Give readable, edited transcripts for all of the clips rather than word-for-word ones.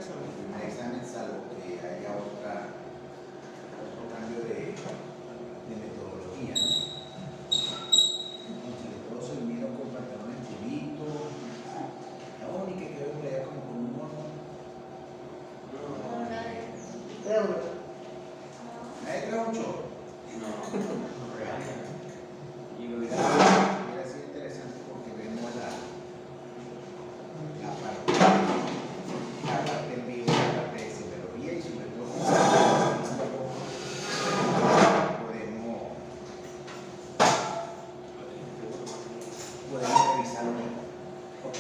primer examen, salvo que haya otro cambio de metodología, ¿no? Entonces, todos se vinieron con pantalones chulitos. La única que veo por allá como con un mono. ¿Nadie trae un chorro? No. Y hubiera sido interesante porque vemos la parte en vivo, la parte de psicología y sobre todo podemos revisarlo mejor.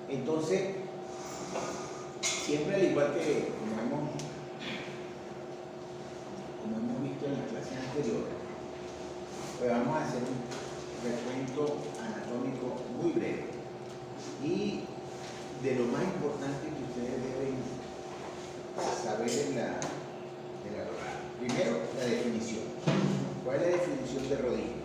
Entonces, siempre al igual que como hemos visto en las clases anteriores, pues vamos a hacer un recuento anatómico muy breve y de lo más importante que ustedes deben saber de la rodilla. Primero, la definición. ¿Cuál es la definición de rodilla?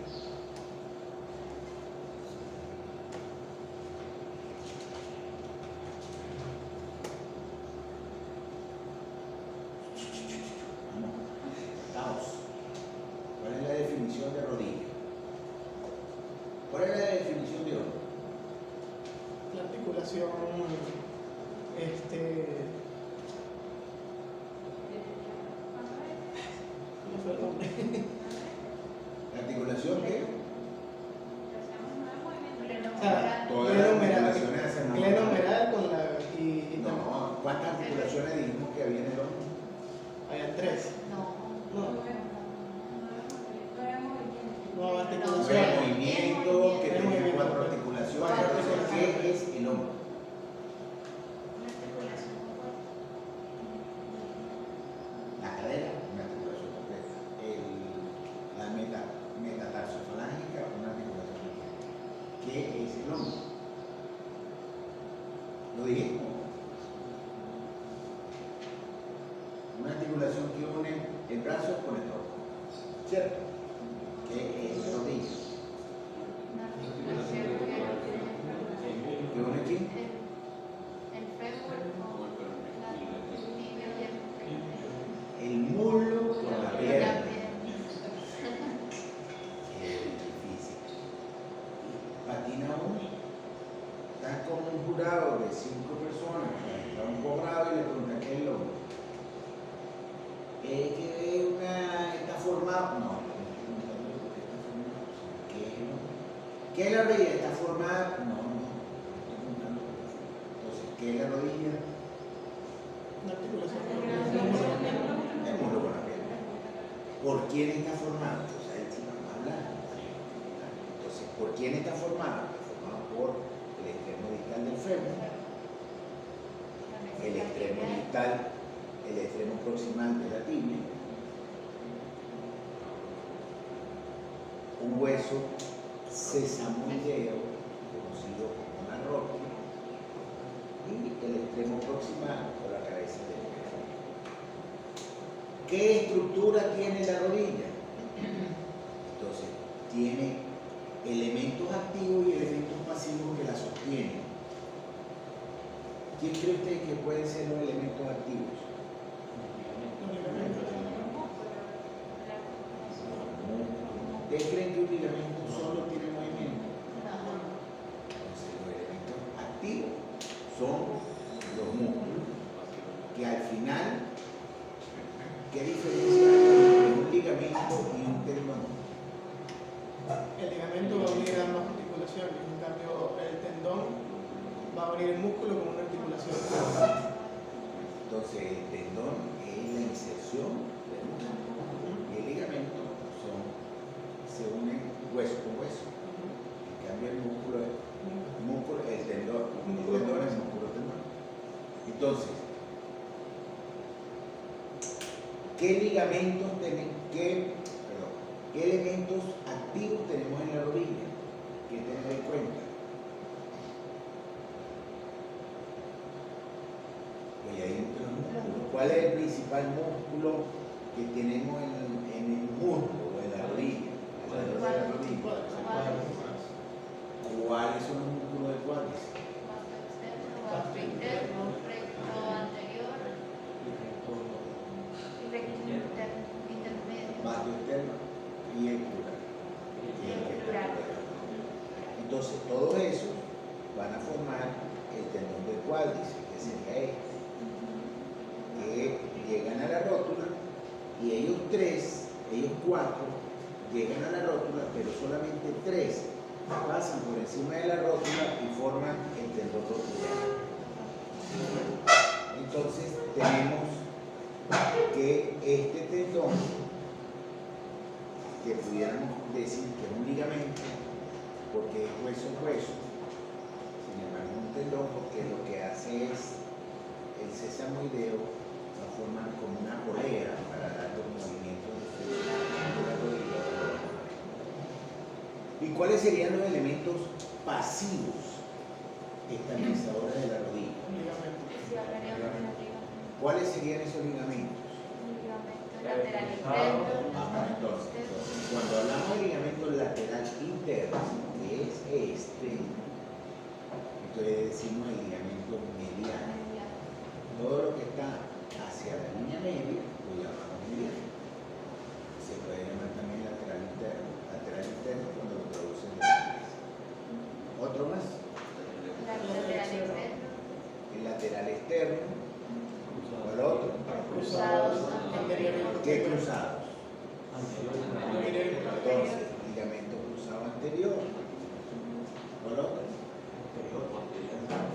¿Cuál es la definición de rodilla? ¿Cuál es la definición de hombro? La articulación, no fue el nombre. ¿La articulación qué? O sea, Todas las articulaciones hacen un glenomeral con la No, ¿cuántas articulaciones dijimos que había en el hombro? Había 3. No, Fue articulación. el movimiento que tenía 4 articulaciones. Entonces, ¿qué es el hombro? La cadera, una articulación completa. La metatarsofalágica, una articulación completa. ¿Qué es el hombro? ¿Lo dijimos? Una articulación que une el brazo con el tronco, ¿cierto? ¿Qué es la rodilla? ¿Qué une quién? El muslo con la pierna. Qué difícil. Patina uno. Estás con un jurado de 5 personas, está un cobrado y le preguntan qué es el hombro. ¿Está formado? No, ¿qué es el hombro? ¿Qué es la rodilla? ¿Está formada? No, entonces, ¿qué es la rodilla? Una articulación. El muslo con la pierna. ¿Por quién está formado? Entonces ahí sí vamos a hablar. Entonces, ¿por quién está formado? Está formado por el extremo distal del fémur, el extremo distal, el extremo proximal de la tibia, un hueso sesamoideo, conocido como la rótula, y el extremo proximal o la cabeza del pie. ¿Qué estructura tiene la rodilla? Entonces, tiene elementos activos y elementos pasivos que la sostienen. ¿Quién cree usted que pueden ser los elementos activos? ¿Ustedes creen que un ligamento solo tiene movimiento? Entonces, los elementos activos son los músculos, que al final, ¿qué diferencia hay entre un ligamento y un tendón? El ligamento va a unir ambas articulaciones, en cambio el tendón va a unir el músculo con una articulación. Entonces, el tendón es la inserción del músculo y el ligamento se unen hueso con hueso. En cambio, el tendón es músculo tendón. Entonces, ¿qué elementos activos tenemos en la rodilla? ¿Qué tener en cuenta? Pues ahí entre los músculos. ¿Cuál es el principal músculo que tenemos en el muslo, en la rodilla? ¿Cuáles son los músculos del cuádriceps? Entonces, todos esos van a formar el tendón del cuádriceps, que sería este, que llegan a la rótula, y ellos cuatro, llegan a la rótula, pero solamente tres pasan por encima de la rótula y forman el tendón rotuliano. Entonces, tenemos que este tendón, que pudiéramos decir que es un ligamento, porque es hueso, sin embargo un tendón, porque lo que hace es el sesamoideo va a formar como una polea para dar los movimientos de la rodilla. ¿Y cuáles serían los elementos pasivos estabilizadores de la rodilla? ¿Cuáles serían esos ligamentos? Lateral interno. Entonces, cuando hablamos de ligamento lateral interno, que es este, entonces decimos el ligamento mediano. Todo lo que está hacia la línea media lo llamamos mediano. Se puede llamar también lateral interno cuando lo traducen de inglés. ¿Otro más? Lateral interno. El lateral externo. ¿Cuál otro? Cruzados. ¿Qué cruzados? Anterior. Entonces, ligamento cruzado anterior. ¿Cuál otro?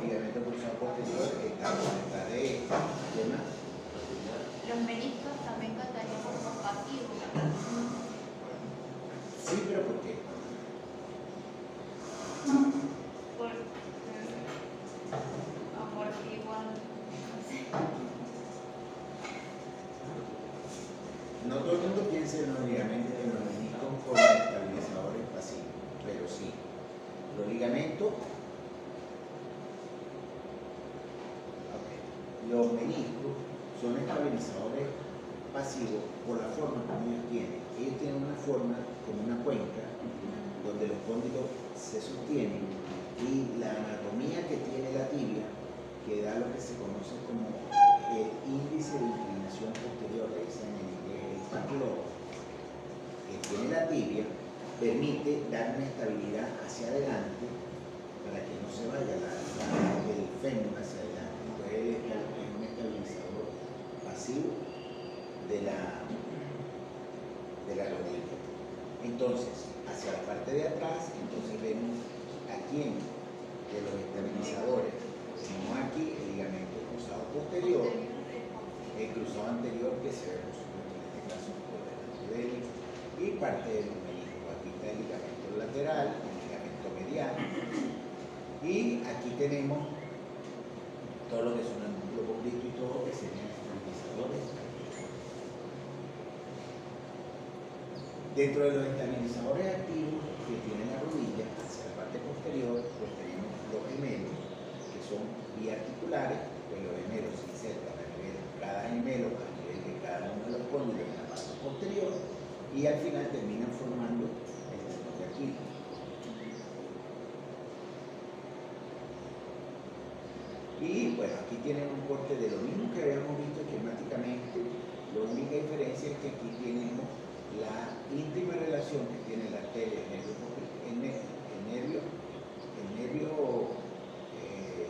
Ligamento cruzado posterior está de ¿qué más? Los meniscos también contarían como pasivos. Sí, pero ¿por qué? Por amortiguan. No todo el mundo piensa en los ligamentos, en los meniscos como estabilizadores pasivos, pero sí. Los ligamentos, los meniscos son estabilizadores pasivos por la forma como ellos tienen. Ellos tienen una forma como una cuenca donde los cóndilos se sostienen y la anatomía que tiene la tibia, que da lo que se conoce como el índice de inclinación posterior, le dicen en inglés el ciclo, que tiene la tibia, permite dar una estabilidad hacia adelante para que no se vaya el fémur hacia adelante. Entonces es un estabilizador pasivo de la rodilla. Entonces, hacia la parte de atrás, entonces vemos a quién de los estabilizadores. Tenemos aquí el ligamento cruzado posterior, el cruzado anterior que se ve por supuesto en este caso por delante de él, y parte de los meniscos. Aquí está el ligamento lateral, el ligamento mediano, y aquí tenemos todo lo que son el músculo completo y todo que serían estabilizadores. Dentro de los estabilizadores activos que tiene la rodilla, hacia la parte posterior, pues tenemos los gemelos, que son biarticulares, pues los gemelos se insertan a nivel de cada gemelo, a nivel de cada uno de los cóndilos en la parte posterior, y al final terminan formando el tendón de Aquiles. Y bueno, aquí tienen un corte de lo mismo que habíamos visto esquemáticamente. La única diferencia es que aquí tenemos la íntima relación que tiene la arteria, el nervio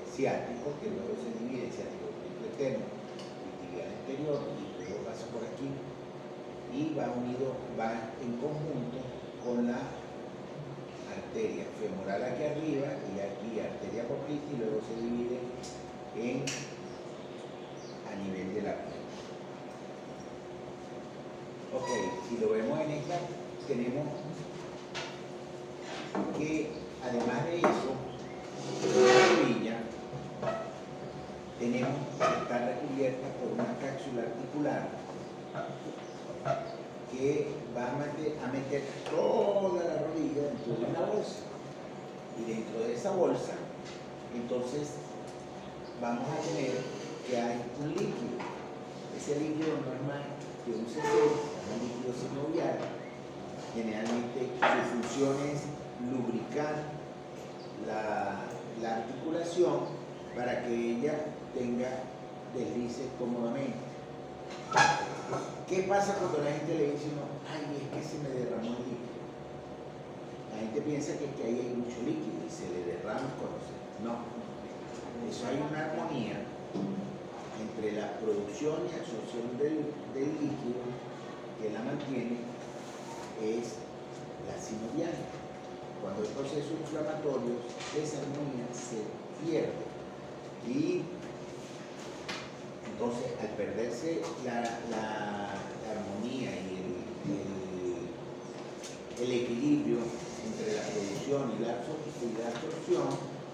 ciático, que luego se divide en ciático eterno y tibial anterior, y luego pasa por aquí y va en conjunto con la arteria femoral aquí arriba y aquí arteria poplite, y luego se divide a nivel de la piel. Ok, si lo vemos en esta, tenemos que además de eso, la rodilla tenemos que estar recubierta por una cápsula articular que va a meter toda la rodilla dentro de una bolsa, y dentro de esa bolsa entonces vamos a tener que hay un líquido. Ese líquido no es más que un líquido sinovial. Generalmente su función es lubricar la articulación para que ella tenga deslices cómodamente. ¿Qué pasa cuando la gente le dice, no, ay, es que se me derramó el líquido? La gente piensa que ahí hay mucho líquido. mantiene es la sinovial. Cuando hay procesos inflamatorios, esa armonía se pierde. Y entonces, al perderse la armonía y el equilibrio entre la producción y la absorción,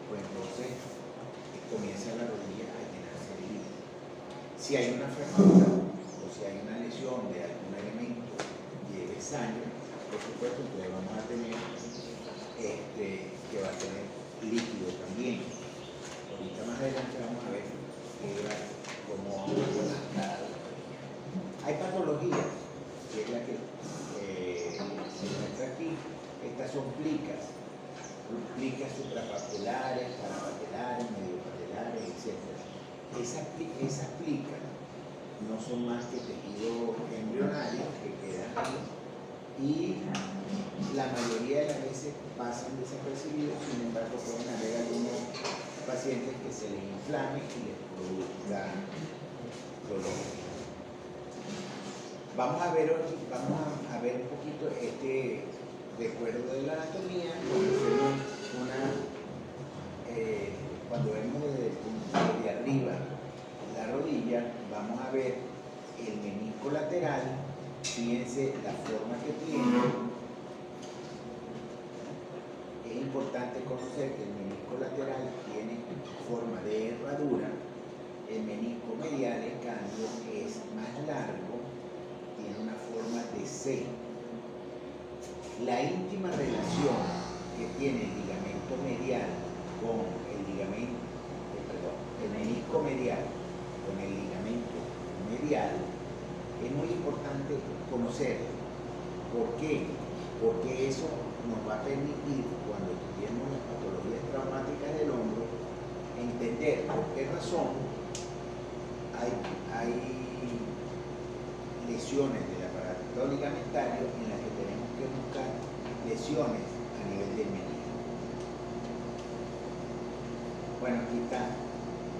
pues entonces comienza la rodilla a llenarse de líquido. Si hay una fractura o si hay una lesión de algún elemento lleve sangre, por supuesto que vamos a tener que va a tener líquido también. Ahorita más adelante vamos a ver cómo hay patologías, que es la que se muestra aquí. Estas son plicas suprapapulares, parapapulares, mediopapulares, etc. Esas plicas no son más que tejidos embrionarios que quedan ahí y la mayoría de las veces pasan desapercibidos, sin embargo pueden haber algunos pacientes que se les inflame y les produzca dolor. Vamos a ver un poquito este recuerdo de la anatomía cuando vemos desde el punto de arriba la rodilla, vamos a ver el menisco lateral. Fíjense la forma que tiene. Es importante conocer que el menisco lateral tiene forma de herradura. El menisco medial, en cambio, es más largo, tiene una forma de C. La íntima relación que tiene el ligamento medial con el menisco medial con el ligamento medial es muy importante conocerlo. ¿Por qué? Porque eso nos va a permitir, cuando estudiemos las patologías traumáticas del hombro, entender por qué razón hay lesiones del aparato ligamentario en las que tenemos que buscar lesiones a nivel del menisco. Bueno, aquí está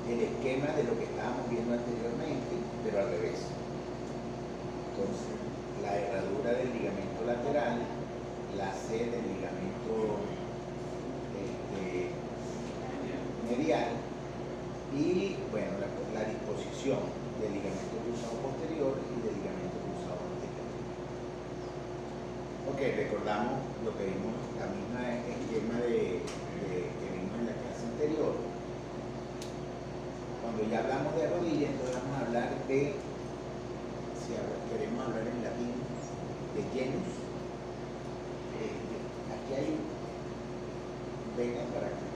el esquema de lo que estábamos viendo anteriormente, pero al revés. Entonces, la herradura del ligamento lateral, la C del ligamento medial y, bueno, la disposición del ligamento cruzado posterior y del ligamento cruzado anterior. Ok, recordamos lo que vimos, la misma esquema que vimos en la clase anterior. Cuando ya hablamos de rodilla, entonces vamos a hablar de, si queremos hablar en latín, de genus. Aquí hay vengan para acá.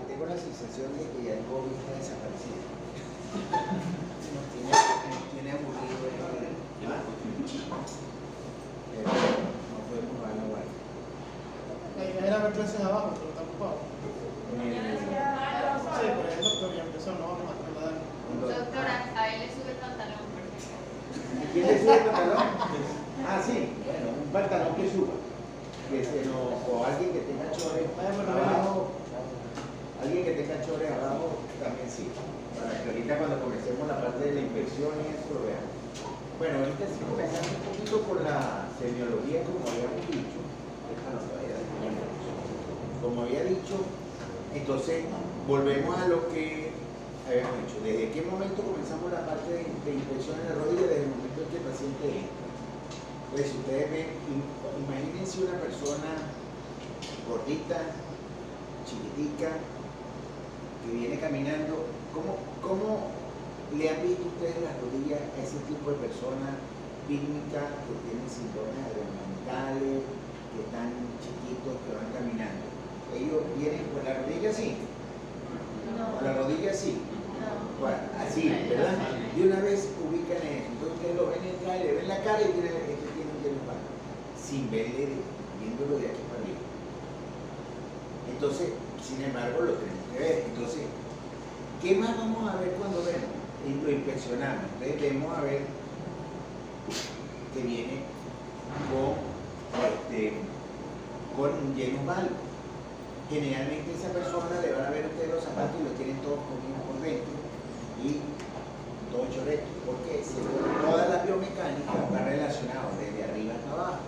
Tengo la sensación de que ya el COVID está desaparecido. Nos tiene aburrido no podemos bajar la guardia. La idea era ver clases abajo, pero está ocupado. Sí, por ejemplo, doctor, ya empezó, no vamos a trasladar. Doctora, a él le sube el pantalón, por ejemplo. ¿A quién le sube el pantalón? Ah, sí, bueno, un pantalón que suba. O alguien que tenga chores abajo. Alguien que tenga chores abajo también sí. Para que ahorita cuando comencemos la parte de la inspección y eso lo veamos. Bueno, ahorita sí comenzamos un poquito con la semiología, como habíamos dicho. Como había dicho, entonces volvemos a lo que habíamos dicho. ¿Desde qué momento comenzamos la parte de inspección en la rodilla? Desde el momento en que el paciente entra. Pues si ustedes ven, imagínense una persona gordita, chiquitica, que viene caminando. ¿Cómo le han visto ustedes las rodillas a ese tipo de personas pícnicas que tienen síndromes abdominales, que están chiquitos, que van caminando? Ellos vienen con la rodilla así, No. con la rodilla así, No. bueno, así, ¿verdad? Y una vez ubican eso, entonces ustedes lo ven entrar, le ven la cara y tienen sin verle, viéndolo de aquí para arriba. Entonces, sin embargo, lo tenemos que ver. Entonces, ¿qué más vamos a ver cuando vemos? Y lo inspeccionamos. Entonces, vemos a ver que viene con un genus valgus. Generalmente esa persona le van a ver ustedes los zapatos y los tienen todos comidos por dentro. Y y todo hecho recto, porque toda la biomecánica va relacionada desde arriba hasta abajo.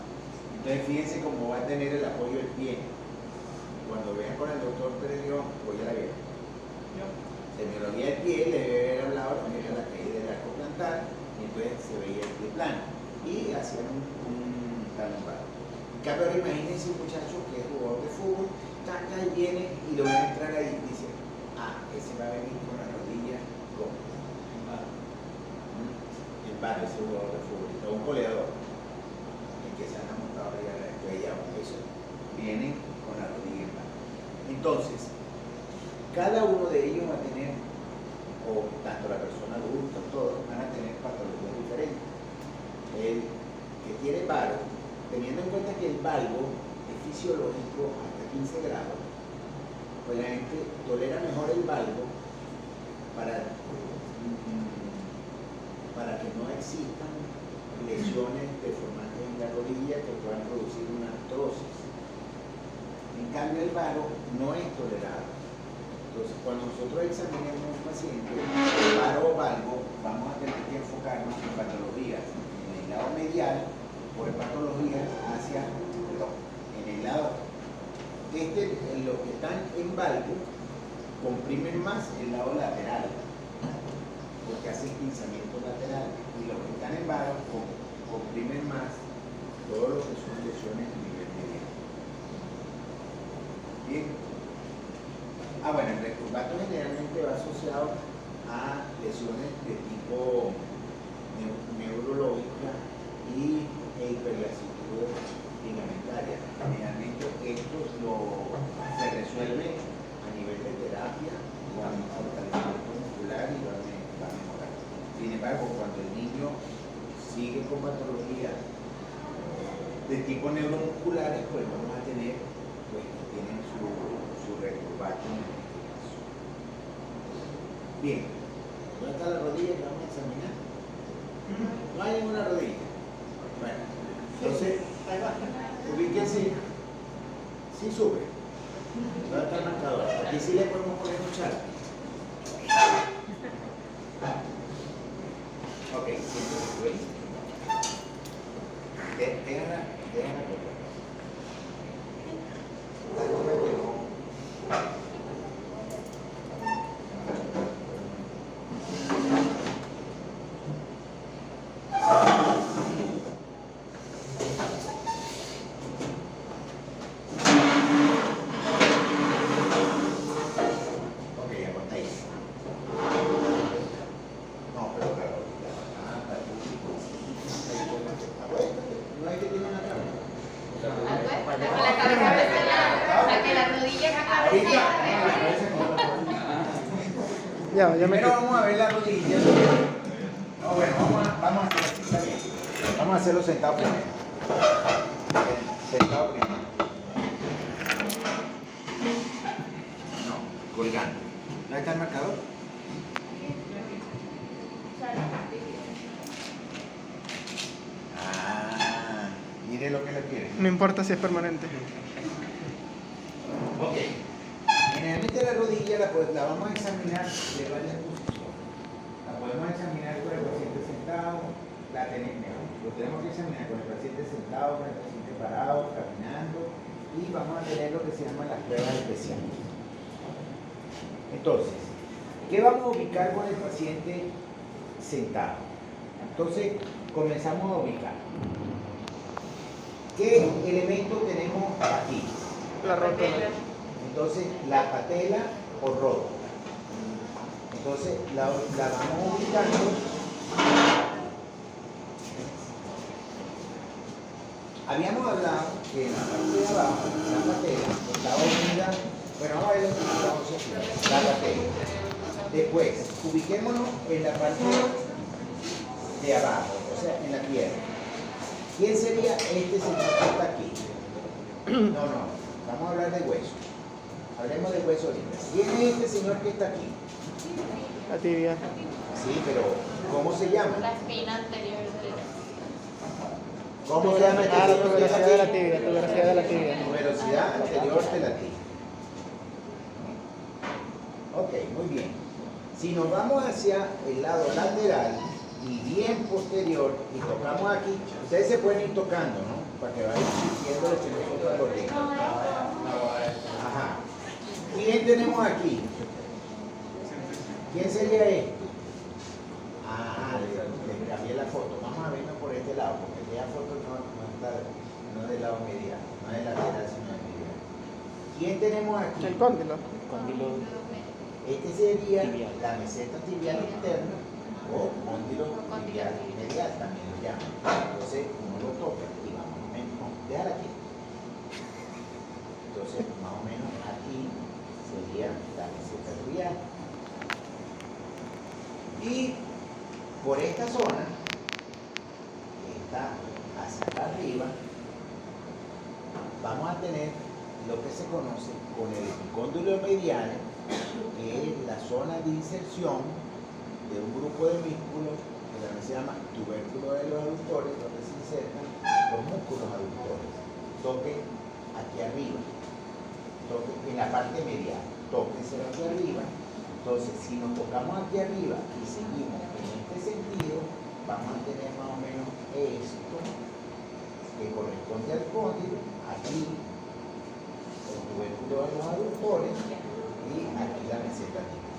Entonces fíjense cómo va a tener el apoyo del pie. Cuando vean con el doctor Pérez León, voy a la ver. Semiología del pie, le debe haber hablado lo que era la caída del arco plantar, y entonces se veía el pie plano y hacían un talón bajo. En cambio, ahora imagínense un muchacho que es jugador de fútbol, taca y viene y lo van a entrar ahí y dice, ese va a venir con la rodilla como el bar, ese jugador de fútbol, o un goleador, el que se han montado ya la estrella, eso, vienen con la rodilla en bar. Entonces, cada uno de ellos va a tener, o tanto la persona adulta, todos van a tener patologías diferentes. El que tiene valgo, teniendo en cuenta que el valgo es fisiológico hasta 15 grados, pues la gente tolera mejor el valgo para que no existan lesiones deformantes en la rodilla que puedan producir una artrosis. En cambio, el varo no es tolerado. Entonces, cuando nosotros examinemos a un paciente, varo o valgo, vamos a tener que enfocarnos en patologías en el lado medial o en patologías hacia en el lado. Los que están en valgo comprimen más el lado lateral, porque hacen pinzamiento lateral, y los que están en varo comprimen más todo lo que son lesiones a nivel medial. Bien. Bueno, el recurvato generalmente va asociado a lesiones de tipo neurológica y hiperlaxitud ligamentaria. Generalmente esto se resuelve a nivel de terapia, con fortalecimiento muscular y va a mejorar. Sin embargo, cuando el niño sigue con patologías de tipo neuromusculares, pues vamos a tener, pues tienen su recurvato en este caso. Bien, ¿dónde está la rodilla que vamos a examinar? No hay ninguna rodilla. Bueno, entonces, ubíquense, sí sube. ¿Dónde está el marcador? Aquí sí le podemos poner un charco. Ok, siéntate, déjala correr. Primero vamos a ver la rodilla. No, bueno, vamos a hacer así, está bien. Vamos a hacerlo sentado primero. Sentado primero. No, colgando. ¿Dónde está el marcador? Mire lo que le quiere. No importa si es permanente. Ok. Generalmente la rodilla la vamos a examinar de varias posiciones. La podemos examinar con el paciente sentado, lo tenemos que examinar con el paciente sentado, con el paciente parado, caminando, y vamos a tener lo que se llaman las pruebas especiales. Entonces, ¿qué vamos a ubicar con el paciente sentado? Entonces, comenzamos a ubicar. ¿Qué elemento tenemos aquí? La rótula. Entonces, la patela o rótula. Entonces, la vamos ubicando. Habíamos hablado que en la parte de abajo, la patela, estaba unida. Bueno, vamos a ver lo que vamos a hacer. La patela. Después, ubiquémonos en la parte de abajo, o sea, en la pierna. ¿Quién sería este señor que está aquí? No, vamos a hablar de hueso. Hablemos de hueso ahorita. ¿Quién es este señor que está aquí? La tibia. Sí, pero ¿cómo se llama? La espina anterior del... ¿Cómo se llama este la señor que está tuberosidad de la aquí? tibia, tuberosidad de la tibia. Tuberosidad anterior de la tibia. Ok, muy bien. Si nos vamos hacia el lado lateral y bien posterior y tocamos aquí, ustedes se pueden ir tocando, ¿no? Para que vayan sintiendo lo que nosotros acordemos. Ajá. ¿Quién tenemos aquí? ¿Quién sería este? Ah, le cambié la foto. Vamos a vernos por este lado, porque aquella foto no es del lado medial, no es lateral, sino del medial. ¿Quién tenemos aquí? El cóndilo. Este sería la meseta tibial interna o cóndilo tibial medial, también lo llaman. Entonces uno lo toca y vamos a dejar aquí. Entonces más o menos aquí sería la meseta tibial. Y por esta zona, que está hacia acá arriba, vamos a tener lo que se conoce con el epicóndilo medial, que es la zona de inserción de un grupo de músculos que también se llama tubérculo de los aductores, donde se insertan los músculos aductores. Toque aquí arriba, toque en la parte medial, tóquenselo aquí arriba. Entonces, si nos tocamos aquí arriba y seguimos en este sentido, vamos a tener más o menos esto que corresponde al cóndilo, aquí el tubérculo de los aductores y aquí la meseta tibial.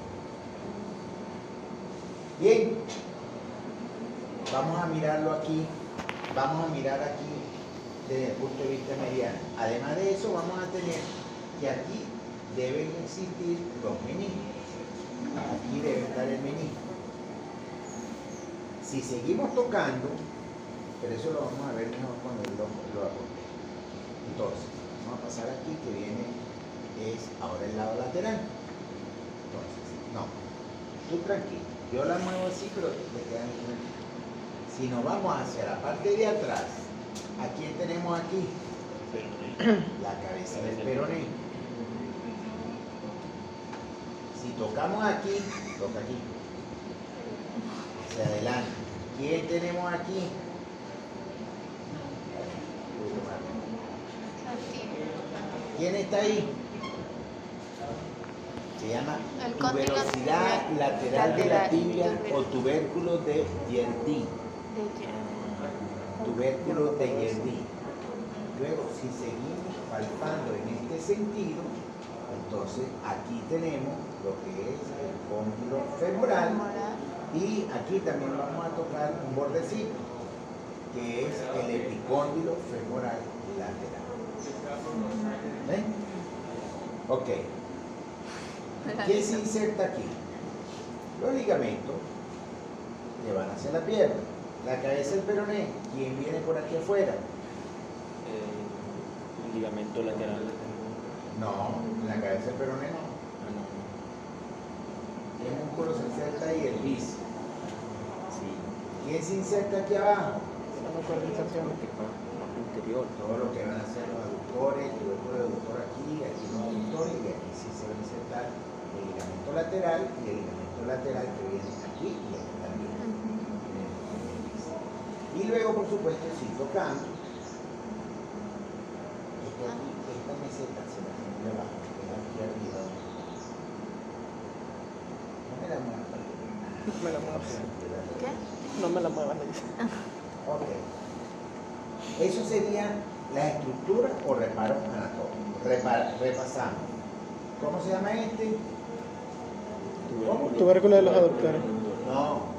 Bien, vamos a mirarlo aquí, vamos a mirar aquí desde el punto de vista mediano. Además de eso, vamos a tener que aquí deben existir los meniscos. Aquí debe estar el menisco. Si seguimos tocando, pero eso lo vamos a ver mejor cuando lo apunte. Entonces, vamos a pasar aquí que viene, es ahora el lado lateral. Entonces, no, tú tranquilo, yo la muevo así, pero te quedan tranquilo. Si nos vamos hacia la parte de atrás, ¿a quién tenemos aquí? La cabeza del peroné. Si tocamos aquí, toca aquí. Hacia adelante. ¿Quién tenemos aquí? ¿Quién está ahí? Se llama El cóndilo tuberosidad tibial lateral de la tibia lateral. o tubérculo de Yerdi. Tubérculo de Yerdi. Luego, si seguimos palpando en este sentido, entonces aquí tenemos lo que es el cóndilo femoral y aquí también vamos a tocar un bordecito que es el epicóndilo femoral lateral. ¿Ven? Ok. ¿Qué se inserta aquí? Los ligamentos que van hacia la pierna. La cabeza del peroné, ¿quién viene por aquí afuera? El ligamento lateral. No, la cabeza del peroné no. ¿Qué músculo se inserta ahí? El bis. Sí. ¿Quién se inserta aquí abajo? La localización. Interior. Todo lo que van a ser los aductores, el tubérculo de aductor aquí los aductores, y aquí sí se va a insertar el ligamento lateral y el ligamento lateral que viene aquí y aquí también. Y luego, por supuesto, si tocando, esta meseta se la tiene de abajo, que es aquí arriba. No me la muevas. No me la muevas. ¿Qué? No me la muevas, le dice. Ok. Eso sería la estructura o reparo anatómico. Repasamos. ¿Cómo se llama este? ¿Cómo? Tubérculo de los aductores. No.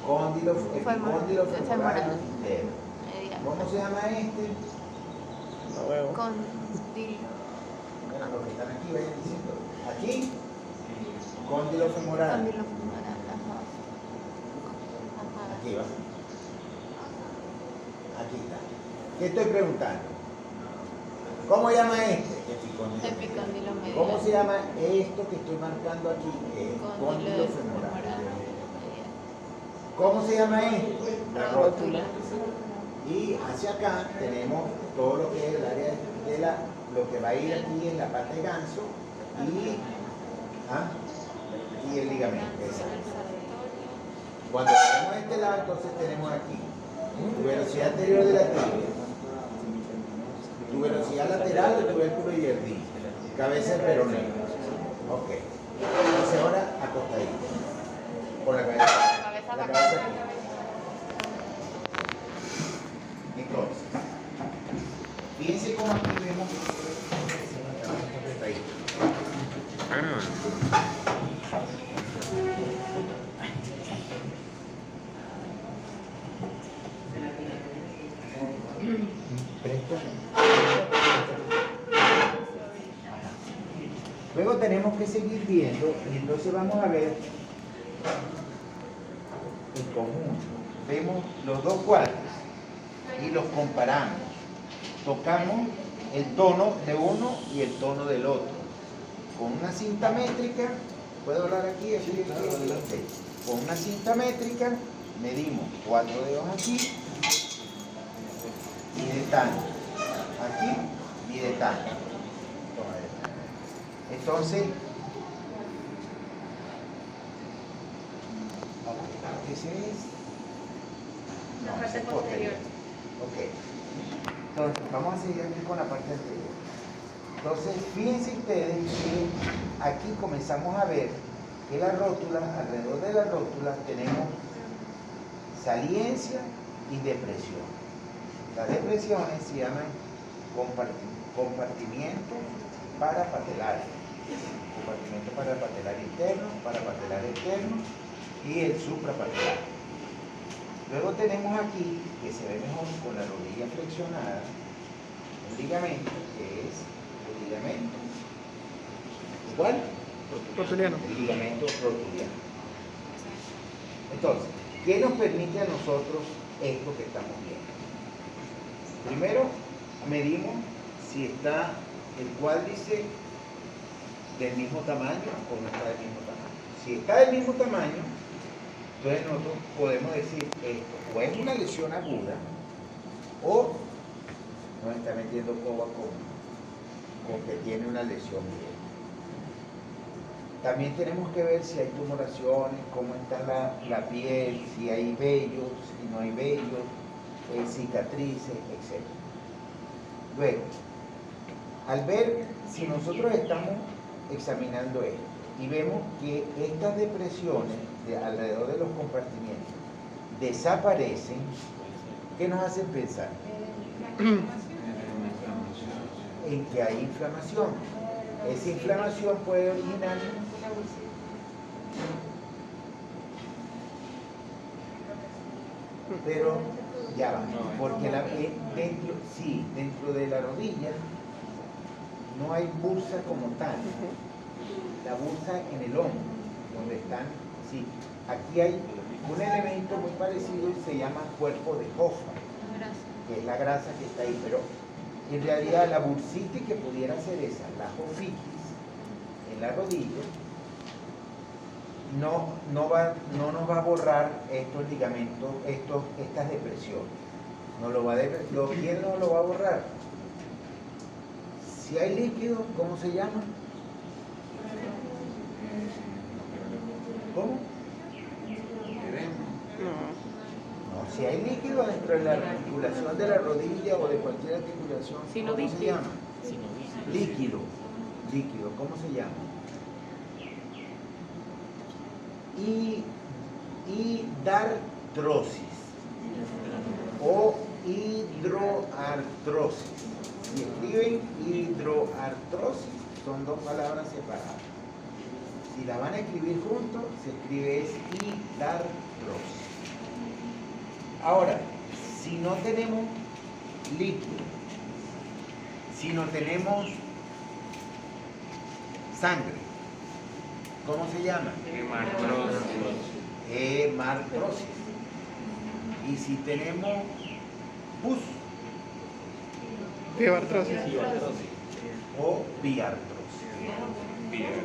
Cóndilo, epicóndilo femoral Femoral. entero. ¿Cómo se llama este? No veo. Condilo. Bueno, los que están aquí vayan diciendo. Aquí, cóndilo femoral. Condilo femoral. Ajá. Ajá. Aquí va. Aquí está. ¿Qué estoy preguntando? ¿Cómo llama este? Epicóndilo medial. ¿Cómo se llama esto que estoy marcando aquí? El Cóndilo cóndilo femoral. femoral. ¿Cómo se llama esto? La rótula. Y hacia acá tenemos todo lo que es el área de lo que va a ir aquí en la parte de ganso y el ligamento. Exacto. Cuando tenemos este lado, entonces tenemos aquí tu velocidad anterior de la tibia, tu velocidad lateral del tubérculo de Yerdi, cabeza del peroné. Ok. Entonces ahora acostadito. Con la cabeza. La cabeza La para cabeza acá. aquí. Entonces, fíjense cómo aquí vemos que se va a estar acostadito. Luego tenemos que seguir viendo y entonces vamos a ver el conjunto. Vemos los dos cuadros y los comparamos. Tocamos el tono de uno y el tono del otro. Con una cinta métrica, puedo hablar aquí, aquí. Con una cinta métrica medimos 4 dedos aquí y de tanto. Aquí y de tanto. Entonces, ese es. La No, parte ese es posterior. Ok. Entonces, vamos a seguir aquí con la parte anterior. Entonces, fíjense ustedes que aquí comenzamos a ver que la rótula, alrededor de la rótula, tenemos saliencia y depresión. Las depresiones se llaman compartimientos parapatelares. Compartimento parapatelar interno, parapatelar externo y el suprapatelar. Luego tenemos aquí, que se ve mejor con la rodilla flexionada, un ligamento que es el ligamento igual Rotuliano. el ligamento rotuliano. Entonces, ¿qué nos permite a nosotros esto que estamos viendo? Primero, medimos si está el cuádriceps del mismo tamaño o no está del mismo tamaño. Si está del mismo tamaño, entonces nosotros podemos decir esto, o es una lesión aguda, o nos está metiendo coba con que tiene una lesión vieja. También tenemos que ver si hay tumoraciones, cómo está la piel, si hay vellos, si no hay vellos, cicatrices, etc. Luego, al ver si nosotros estamos examinando esto y vemos que estas depresiones alrededor de los compartimientos desaparecen, ¿qué nos hacen pensar? En que hay inflamación. Esa inflamación puede originar pero ya va, porque dentro de la rodilla no hay bursa como tal, la bursa en el hombro, donde están, sí, aquí hay un elemento muy parecido y se llama cuerpo de Hoffman, que es la grasa que está ahí, pero en realidad la bursitis que pudiera ser esa, la hofitis en la rodilla, no nos va a borrar estos ligamentos, estas depresiones. ¿Quién no lo va a borrar? Si hay líquido, ¿cómo se llama? ¿Cómo? No, si hay líquido dentro de la articulación de la rodilla o de cualquier articulación, ¿cómo se llama? Líquido. Líquido, ¿cómo se llama? Hidartrosis o hidroartrosis. Si escriben hidroartrosis, son dos palabras separadas. Si la van a escribir juntos, se escribe es hidartrosis. Ahora, si no tenemos líquido, si no tenemos sangre, ¿cómo se llama? Hemartrosis. Y si tenemos pus Pioartrosis. o biartrosis.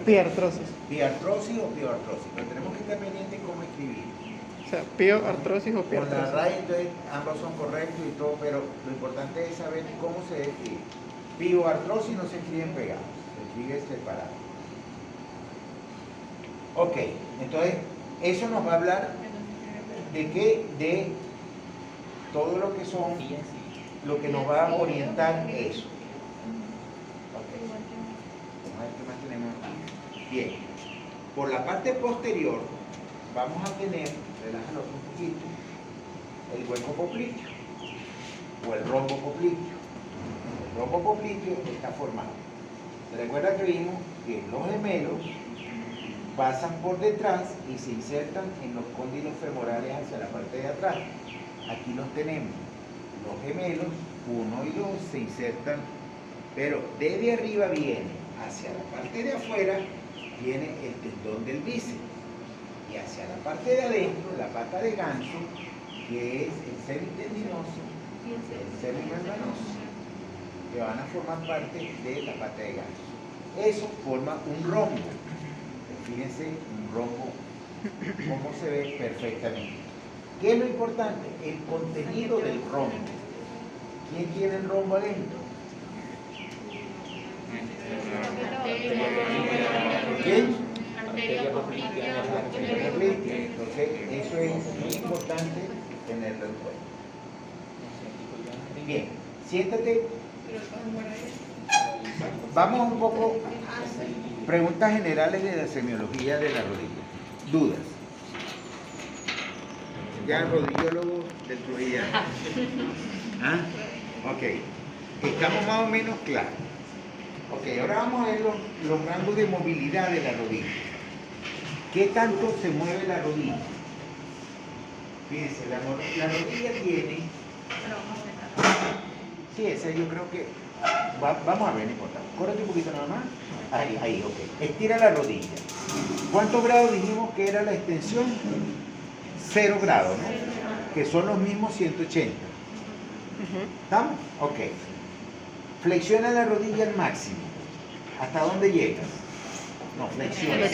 Piartrosis. Biartrosis o pioartrosis. Pero tenemos que estar pendientes cómo escribir. O sea, pioartrosis o Con la piartrosis. RAE, entonces, ambos son correctos y todo, pero lo importante es saber cómo se escribe. Pioartrosis no se escriben pegados, se escribe separado. Ok, entonces, eso nos va a hablar de qué, de todo lo que son, lo que nos va a orientar eso. Ok. Vamos a ver qué más tenemos aquí. Bien. Por la parte posterior vamos a tener, relájalo un poquito, el hueco popliteo o el rombo popliteo. El rombo popliteo está formado. Recuerda que vimos que los gemelos pasan por detrás y se insertan en los cóndilos femorales hacia la parte de atrás. Aquí los tenemos. Los gemelos, 1 y 2, se insertan, pero desde arriba viene hacia la parte de afuera, viene el tendón del bíceps. Y hacia la parte de adentro, la pata de ganso, que es el semitendinoso, el semimembranoso, que van a formar parte de la pata de ganso. Eso forma un rombo. Fíjense, un rombo, cómo se ve perfectamente. ¿Qué es lo importante? El contenido del rombo. ¿Quién tiene el rombo adentro? ¿Quién? Arteria poplítea. Arteria poplítea. Entonces, eso es muy importante tenerlo en cuenta. Bien, siéntate. Vamos un poco a preguntas generales de la semiología de la rodilla. Dudas. Ya rodillólogo del Trujillano. ¿Ah? Ok. Estamos más o menos claros. Ok, ahora vamos a ver los rangos de movilidad de la rodilla. ¿Qué tanto se mueve la rodilla? Fíjense, la rodilla tiene... Sí, ese yo creo que... vamos a ver, no importa. Córrete un poquito nada más. Ahí, ok. Estira la rodilla. ¿Cuántos grados dijimos que era la extensión? 0 grados, ¿no? Que son los mismos 180. ¿Estamos? Ok. Flexiona la rodilla al máximo. ¿Hasta dónde llegas? No, flexiona.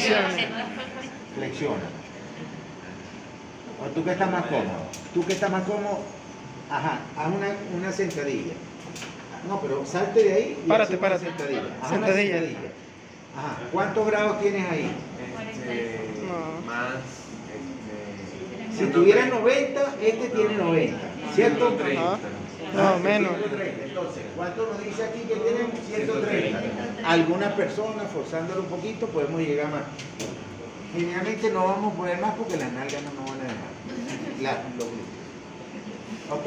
Flexiona. ¿O tú que estás más cómodo? ¿Tú que estás más cómodo? Ajá, haz una sentadilla. No, pero salte de ahí y Párate. una sentadilla. Haz una Sentadilla. sentadilla. Ajá, ¿cuántos grados tienes ahí? No. Más. Si tuviera 90, este tiene 90, ¿cierto? Ajá. No, menos. 130. Entonces, ¿cuánto nos dice aquí que tenemos? 130. Algunas personas, forzándolo un poquito, podemos llegar más. Generalmente no vamos a poner más porque las nalgas no nos van a dejar. Los glúteos. ¿Ok?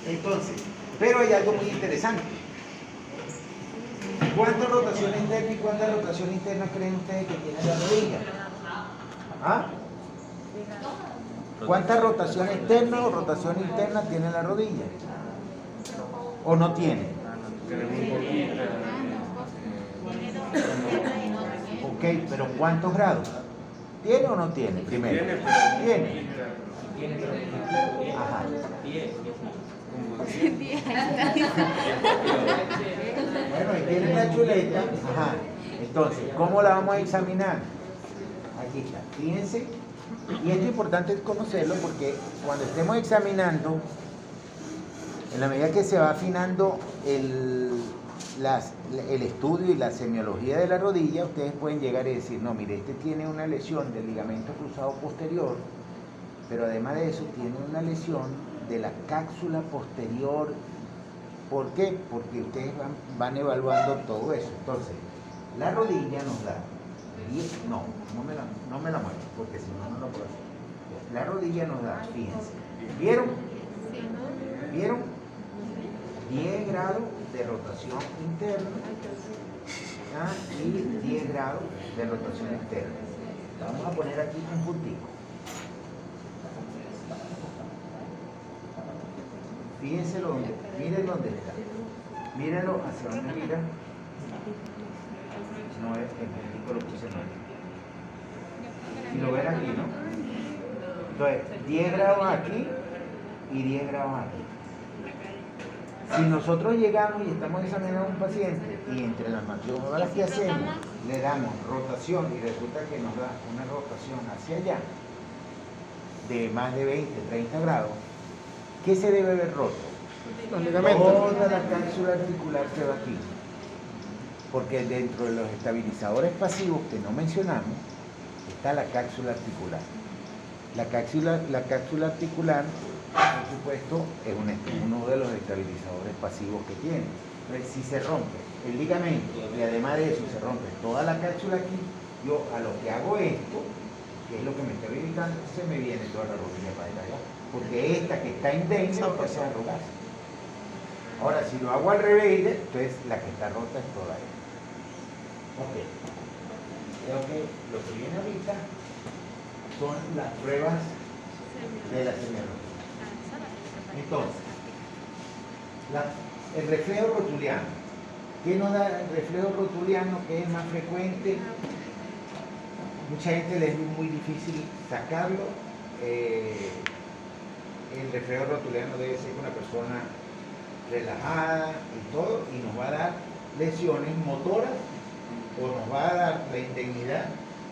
Entonces, pero hay algo muy interesante. ¿Cuántas rotaciones internas y cuántas rotaciones internas creen ustedes que tiene la rodilla? ¿Ah? ¿Cuántas rotaciones externas o rotación interna tiene la rodilla? ¿O no tiene? Ok, pero ¿cuántos grados? ¿Tiene o no tiene? Primero. Tiene. Ajá. Bueno, ahí tiene la chuleta. Ajá. Entonces, ¿cómo la vamos a examinar? Aquí está. Fíjense. Y esto es importante conocerlo porque cuando estemos examinando, en la medida que se va afinando el estudio y la semiología de la rodilla, ustedes pueden llegar y decir, no, mire, este tiene una lesión del ligamento cruzado posterior, pero además de eso tiene una lesión de la cápsula posterior. ¿Por qué? Porque ustedes van evaluando todo eso. Entonces, la rodilla nos da, no me la muevo, porque si no, no lo puedo hacer. La rodilla nos da, fíjense, ¿vieron? 10 grados de rotación interna y 10 grados de rotación externa. Vamos a poner aquí un puntico. Fíjense miren dónde está. Mírenlo hacia dónde mira. No es el puntico, lo puse mal. Si lo ven aquí, ¿no? Entonces, 10 grados aquí y 10 grados aquí. Si nosotros llegamos y estamos examinando a un paciente y entre las maniobras que hacemos le damos rotación y resulta que nos da una rotación hacia allá de más de 20, 30 grados, ¿qué se debe ver roto? Los ligamentos. Toda la cápsula articular que va aquí. Porque dentro de los estabilizadores pasivos que no mencionamos está la cápsula articular. La cápsula articular, por supuesto, es uno de los estabilizadores pasivos que tiene. Entonces, si se rompe el ligamento y además de eso se rompe toda la cápsula aquí, Yo a lo que hago esto, que es lo que me está habilitando, se me viene toda la rodilla para allá. Porque esta que está indemne lo que hace es arrugarse. Ahora, si lo hago al revés, entonces la que está rota es toda ella. Ok. Creo que lo que viene ahorita son las pruebas de la semiología. Entonces, el reflejo rotuliano. ¿Qué nos da el reflejo rotuliano, que es más frecuente? Mucha gente le es muy difícil sacarlo. El reflejo rotuliano debe ser una persona relajada y todo, y nos va a dar lesiones motoras, o nos va a dar la indemnidad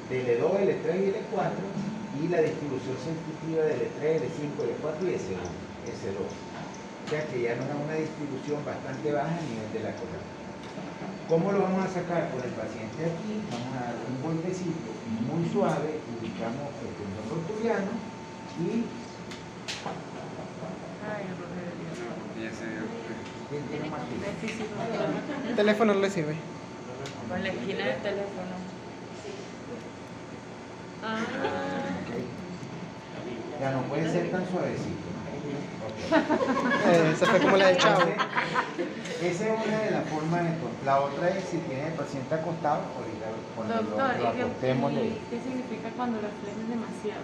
del E2, L3 y L4, y la distribución sensitiva del E3, L5, L4 y S2. O sea que ya nos da una distribución bastante baja a nivel de la columna. ¿Cómo lo vamos a sacar? Con el paciente aquí, vamos a dar un golpecito muy suave, ubicamos el tendón rotuliano y... ¿Quién tiene más tiempo? El teléfono no le sirve. Con la esquina del teléfono. Ya no puede ser tan suavecito. Esa fue como la de Chavo. Esa es una de las formas de control. La otra es si tiene el paciente acostado, ahorita cuando Doctor, lo acostemos le... ¿qué significa cuando lo flemes demasiado?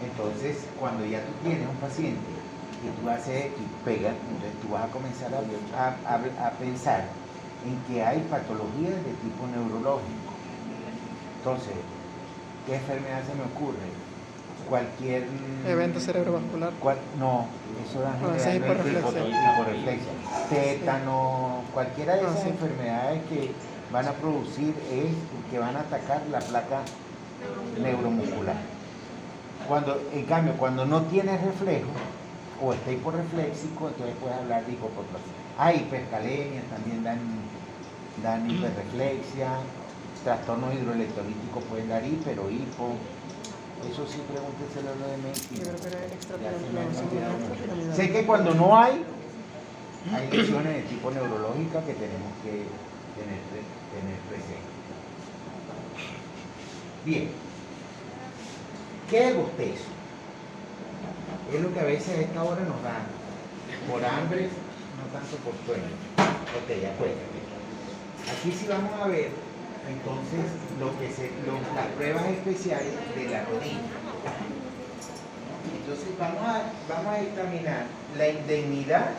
Entonces, cuando ya tú tienes un paciente que tú haces y pega, entonces tú vas a comenzar a pensar en que hay patologías de tipo neurológico. Entonces, ¿qué enfermedad se me ocurre? Cualquier... Evento cerebrovascular. No, eso da esa es hiporreflexia. Tétano, cualquiera de esas Sí. enfermedades que van a producir que van a atacar la placa neuromuscular. En cambio, cuando no tienes reflejo o está hiporrefléxico, entonces puedes hablar de hipopotrofia. Hipercalemias también dan hiperreflexia, trastornos hidroelectrolíticos pueden dar hiper o hipo. Eso sí, pregúnteselo a lo de medicina. Yo creo que era el Ya se me ha extrapolado. olvidado mucho. Sé que cuando no hay lesiones de tipo neurológica que tenemos que tener presente. Bien. ¿Qué es el bostezo? Es lo que a veces a esta hora nos da por hambre, no tanto por sueño. Ok, ya acuérdate. Aquí sí vamos a ver entonces las pruebas especiales de la rodilla. Entonces vamos a examinar la indemnidad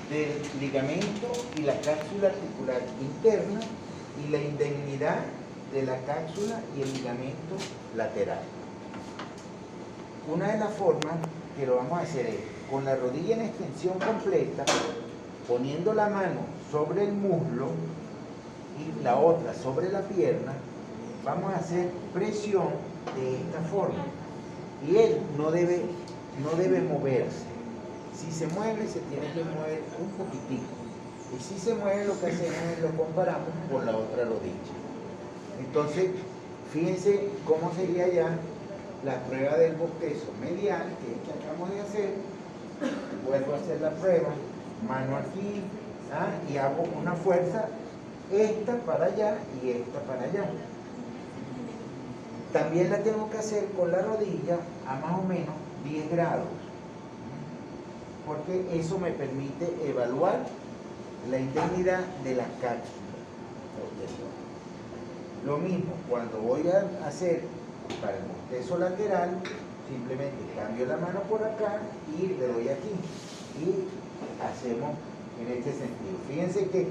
del ligamento y la cápsula articular interna y la indemnidad de la cápsula y el ligamento lateral. Una de las formas que lo vamos a hacer es con la rodilla en extensión completa, poniendo la mano sobre el muslo y la otra sobre la pierna, vamos a hacer presión de esta forma. Y él no debe moverse. Si se mueve, se tiene que mover un poquitico. Y si se mueve, lo que hacemos es lo comparamos con la otra rodilla. Entonces, fíjense cómo sería ya la prueba del bostezo medial, que es que acabamos de hacer. Vuelvo a hacer la prueba, mano aquí, y hago una fuerza, esta para allá y esta para allá. También la tengo que hacer con la rodilla a más o menos 10 grados, porque eso me permite evaluar la indemnidad de la cápsula posterior. Lo mismo, cuando voy a hacer para el bostezo lateral, simplemente cambio la mano por acá y le doy aquí. Y hacemos en este sentido. Fíjense que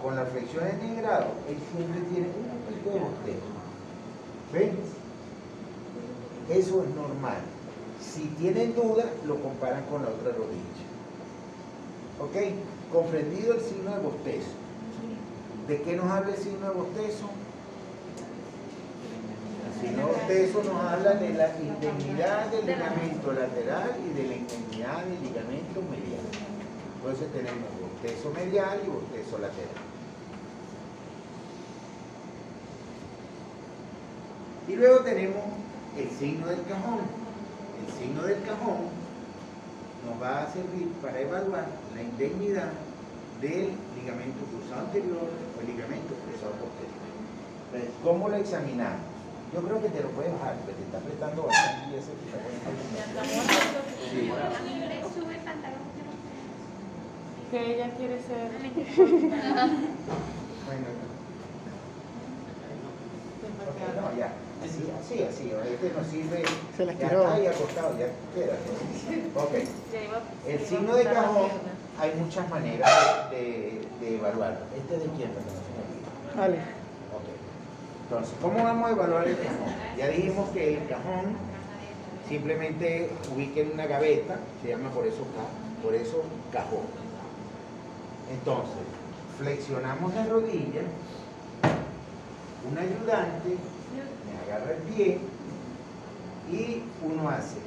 con las flexiones de 10 grados, él siempre tiene un poquito de bostezo. ¿Ven? Eso es normal. Si tienen duda, lo comparan con la otra rodilla. ¿Ok? Comprendido el signo de bostezo. ¿De qué nos habla el signo de bostezo? El signo de bostezo nos habla de la indemnidad del ligamento lateral y de la indemnidad del ligamento medial. Entonces tenemos bostezo medial y bostezo lateral. Y luego tenemos el signo del cajón. El signo del cajón nos va a servir para evaluar la indemnidad del ligamento cruzado anterior o el ligamento cruzado posterior. ¿Cómo lo examinamos? Yo creo que te lo puedes bajar, porque te está apretando bastante y ese te está A mí me sube el pantalón. Que ella quiere ser. Bueno, ok, no, ya. Así, este nos sirve. Se la Ya estiró. está ahí acostado, ya queda. Ok. El signo de cajón, hay muchas maneras de evaluarlo. ¿Este de quién? Vale. Ok. Entonces, ¿cómo vamos a evaluar el cajón? Ya dijimos que el cajón simplemente ubica en una gaveta, se llama por eso cajón. Entonces, flexionamos la rodilla, un ayudante me agarra el pie y uno hace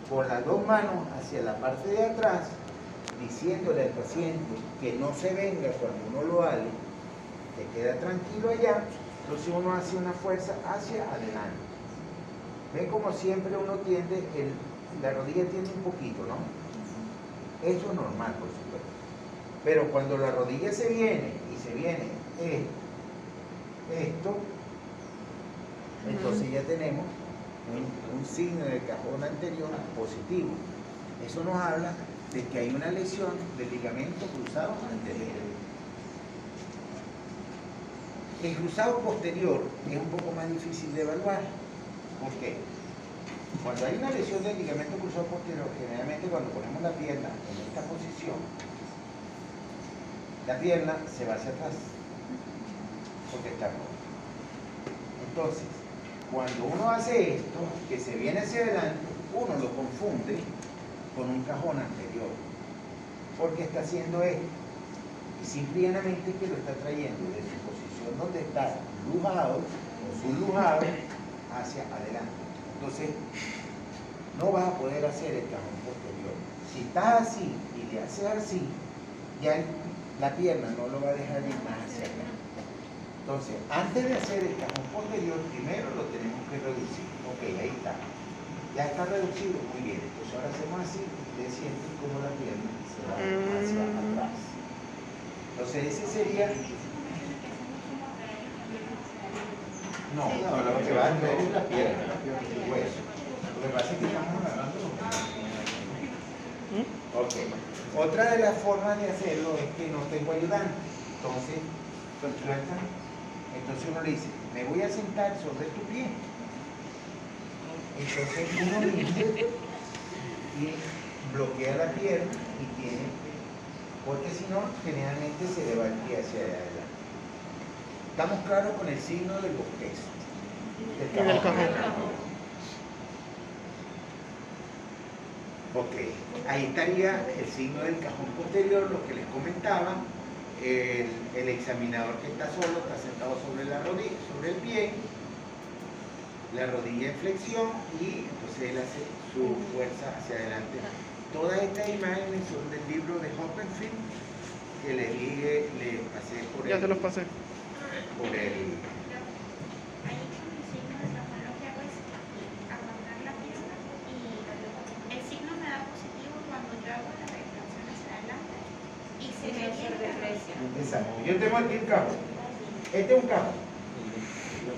con las dos manos hacia la parte de atrás, diciéndole al paciente que no se venga cuando uno lo ale, que queda tranquilo allá, entonces uno hace una fuerza hacia adelante. Ve como siempre uno tiende, la rodilla tiende un poquito, ¿no? Eso es normal, por supuesto. Pero cuando la rodilla se viene esto, entonces ya tenemos un signo del cajón anterior positivo. Eso nos habla de que hay una lesión del ligamento cruzado anterior. El cruzado posterior es un poco más difícil de evaluar. ¿Por qué? Cuando hay una lesión del ligamento cruzado posterior, generalmente cuando ponemos la pierna en esta posición, la pierna se va hacia atrás porque está rota. Entonces, cuando uno hace esto, que se viene hacia adelante, uno lo confunde con un cajón anterior, porque está haciendo esto, y simplemente que lo está trayendo de su posición donde está lujado o sublujado hacia adelante. Entonces, no vas a poder hacer el cajón posterior. Si estás así y le haces así, ya la pierna no lo va a dejar ir más hacia acá. Entonces, antes de hacer el cajón posterior, primero lo tenemos que reducir. Ok, ahí está. Ya está reducido, muy bien. Entonces ahora hacemos así, ustedes sienten como la pierna se va hacia atrás. Entonces ese sería... No, lo que va a ver es la pierna, el hueso. Lo que pasa es que estamos agarrando los huesos. Ok. Otra de las formas de hacerlo es que no tengo ayudante. Entonces, entonces uno le dice, me voy a sentar sobre tu pie. Entonces uno mismo y bloquea la pierna y tiene, porque si no, generalmente se le va el pie hacia adelante. Estamos claros con el signo del bostezo. Y del cajón. Ok, ahí estaría el signo del cajón posterior, lo que les comentaba. El examinador que está solo está sentado sobre la rodilla, sobre el pie, la rodilla en flexión y entonces él hace su fuerza hacia adelante. Todas estas imágenes son del libro de Hoppenfield que les dije, les pasé por Ya se los pasé. por el Ahí con el signo de cajón lo que hago es aguantar la pierna y el signo me da positivo cuando yo hago la retracción hacia adelante y se me viene la presión. exacto. Yo tengo aquí un cajón. Este es un cajón.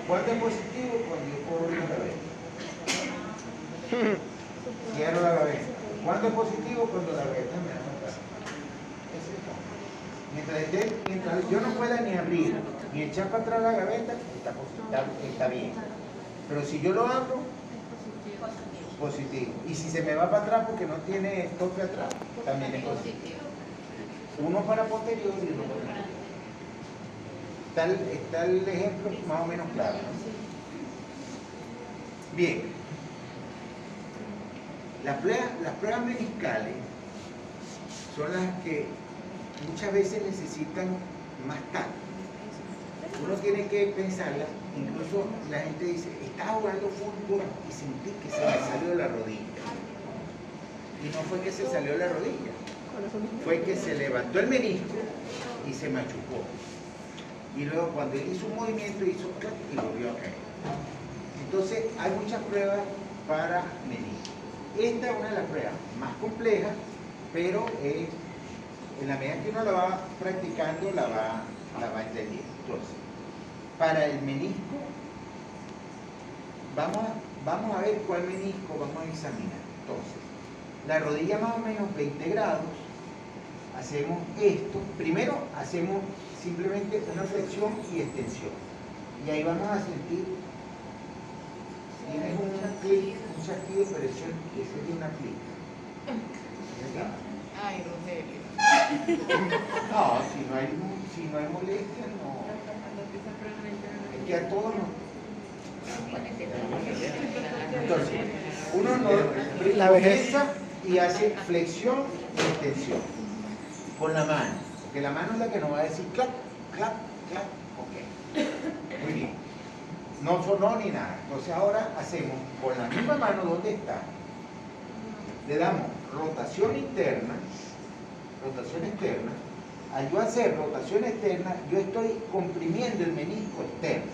¿Cuánto es positivo? Cuando yo corro la gaveta. Cierro la gaveta. ¿Cuánto es positivo? Cuando la gaveta me da atrás. Ese es el cajón. Mientras yo no pueda ni abrir ni echar para atrás la gaveta, está bien. Pero si yo lo abro, positivo. Y si se me va para atrás porque no tiene tope atrás, también es positivo. Uno para posterior y uno para atrás. Está el ejemplo más o menos claro, ¿no? Bien. Las pruebas meniscales son las que muchas veces necesitan más tacto. Uno tiene que pensarlas, incluso la gente dice, estaba jugando fútbol y sentí que se me salió la rodilla. Y no fue que se salió la rodilla, fue que se levantó el menisco y se machucó. Y luego cuando él hizo un movimiento hizo clac y volvió a caer. Entonces hay muchas pruebas para menisco. Esta es una de las pruebas más complejas, pero en la medida que uno la va practicando la va entendiendo. Entonces, para el menisco, vamos a ver cuál menisco vamos a examinar. Entonces, la rodilla más o menos 20 grados, hacemos esto. Primero hacemos simplemente una flexión y extensión. Y ahí vamos a sentir, tienes un chasquido, pero ese es de una plica. Ay, Rogelio. No, si no hay molestia, no. Es que a todos nos... Entonces, uno no La vejez. comienza y hace flexión y extensión con la mano, porque la mano es la que nos va a decir clap, clap, clap, ok. Muy bien. No sonó ni nada. Entonces ahora hacemos con la misma mano donde está, le damos rotación interna, rotación externa. Al yo hacer rotación externa, yo estoy comprimiendo el menisco externo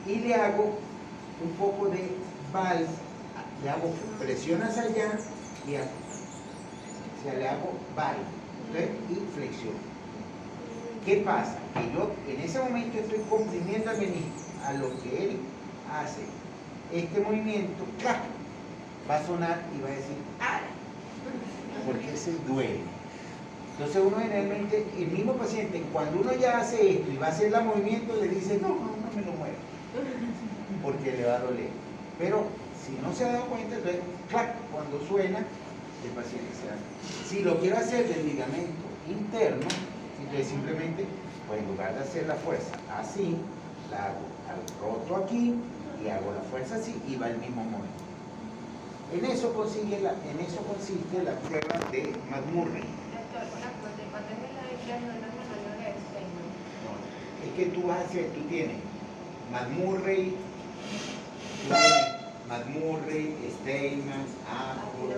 y le hago un poco de valse, le hago presión hacia allá y hacia, o sea, le hago valse, ¿ok? Y flexión. ¿Qué pasa? Que yo en ese momento estoy comprimiendo el menisco. A lo que él hace este movimiento, ¡clac!, va a sonar y va a decir ¡ay!, porque ese duele. Entonces uno generalmente, el mismo paciente, cuando uno ya hace esto y va a hacer el movimiento, le dice no me lo mueva, porque le va a doler. Pero si no se ha dado cuenta, entonces ¡clac!, cuando suena, el paciente se da. Si lo quiero hacer del ligamento interno, entonces simplemente, pues en lugar de hacer la fuerza así, la hago al roto aquí y hago la fuerza así y va el mismo movimiento. En eso consiste la prueba de McMurray. Es que tú vas a hacer, tú tienes McMurray, Steinman, Apple,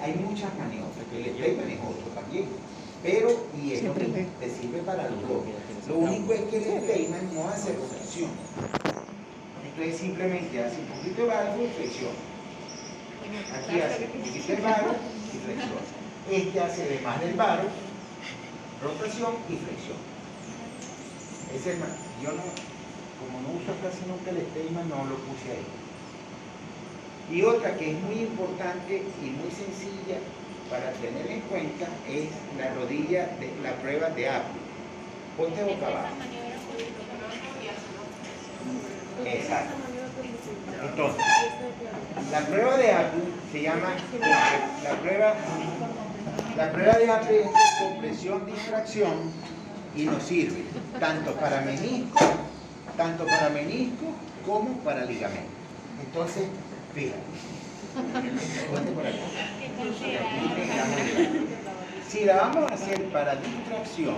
hay muchas maniobras, que el Steinman es otro también, pero y es lo mismo, te sirve para los dos. Lo único es que el Steinman no hace rotación, entonces simplemente hace un poquito de valgo y flexión. Aquí hace un poquito de varo y flexión. Este hace además del varo, rotación y flexión. Ese es más, yo no, como no uso casi nunca el Steinman, no lo puse ahí. Y otra que es muy importante y muy sencilla para tener en cuenta es la rodilla de la prueba de Apple. Ponte boca abajo. Exacto. Entonces, la prueba de Apple se llama la prueba de Apple es compresión, distracción y nos sirve tanto para menisco como para ligamento. Entonces, fíjate. Ponte por acá. Si la vamos a hacer para distracción,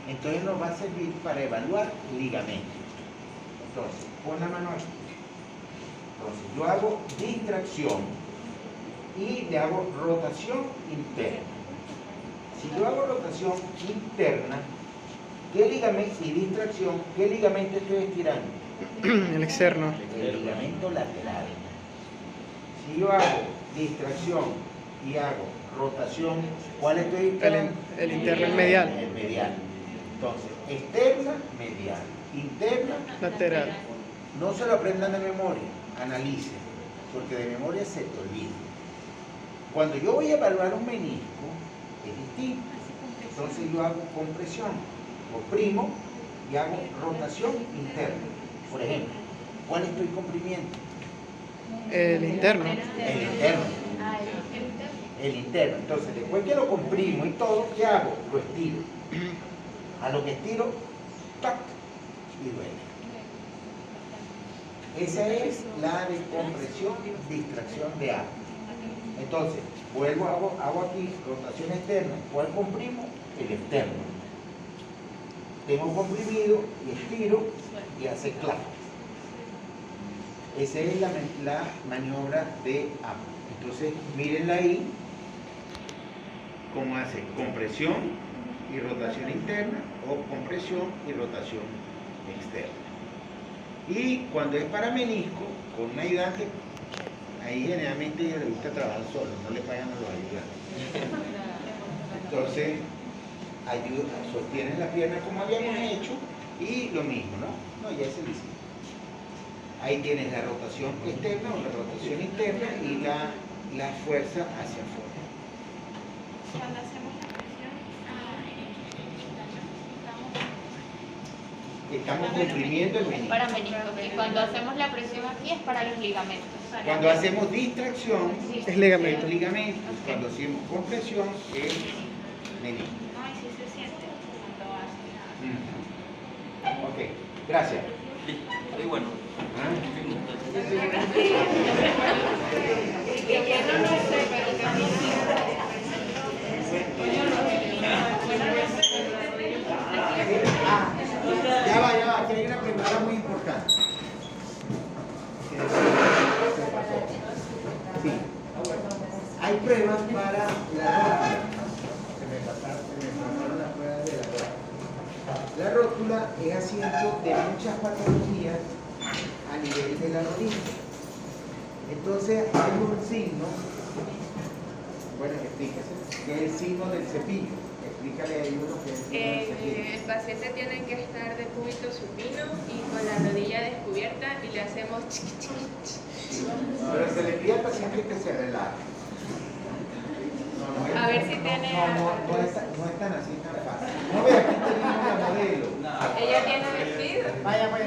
entonces nos va a servir para evaluar ligamento. Entonces, pon la mano aquí. Entonces, yo hago distracción y le hago rotación interna. Si yo hago rotación interna, ¿qué ligamento y distracción? ¿Qué ligamento estoy estirando? El externo. El ligamento lateral. Si yo hago distracción y hago rotación, ¿cuál estoy estirando? El interno, el medial. El medial. Entonces, externa, medial. Interna, Lateral. no se lo aprendan de memoria, analicen, porque de memoria se te olvida. Cuando yo voy a evaluar un menisco, es distinto. Entonces yo hago compresión, comprimo y hago rotación interna. Por ejemplo, ¿cuál estoy comprimiendo? El interno. El interno. El interno. Entonces, después que lo comprimo y todo, ¿qué hago? Lo estiro. A lo que estiro, ¡tac!, y duele. Esa es la de compresión, distracción de agua. Entonces, vuelvo, hago aquí rotación externa. ¿Cuál comprimo? El externo. Tengo comprimido y estiro y hace clac. Esa es la maniobra de agua. Entonces, mírenla ahí, cómo hace compresión y rotación interna o compresión y rotación externa. Y cuando es para menisco, con un ayudante, ahí generalmente a ellos les gusta trabajar solo, no le pagan a los ayudantes. Entonces, sostienen la pierna como habíamos hecho Y lo mismo, ¿no? No, ya se dice. Ahí tienes la rotación externa o la rotación interna y la fuerza hacia afuera. Cuando hacemos la presión, Estamos comprimiendo el menisco. Para meniscos. Y cuando hacemos la presión aquí es para los ligamentos. Cuando hacemos distracción, Es ligamento. es ligamento. Cuando hacemos compresión, es menisco. no, y si se siente cuando hace la... Ok, gracias. Y bueno, ¿Ah? Ya va, que hay una pregunta muy importante. Sí. Hay pruebas para la rótula. Se me pasaron las pruebas de la rótula. La rótula es asiento de muchas patologías a nivel de la rodilla. Entonces hay un signo, bueno, explíquese, que es el signo del cepillo. Explícale ahí uno que es el signo del cepillo. El paciente tiene que estar de cúbito supino y con la rodilla descubierta y le hacemos chiqui, chiqui, chiqui. Pero se le pide al paciente que se relaje. A ver si tiene... No es tan así tan fácil. No ve, aquí tenemos la modelo. Ella tiene vestido. Vaya, vaya.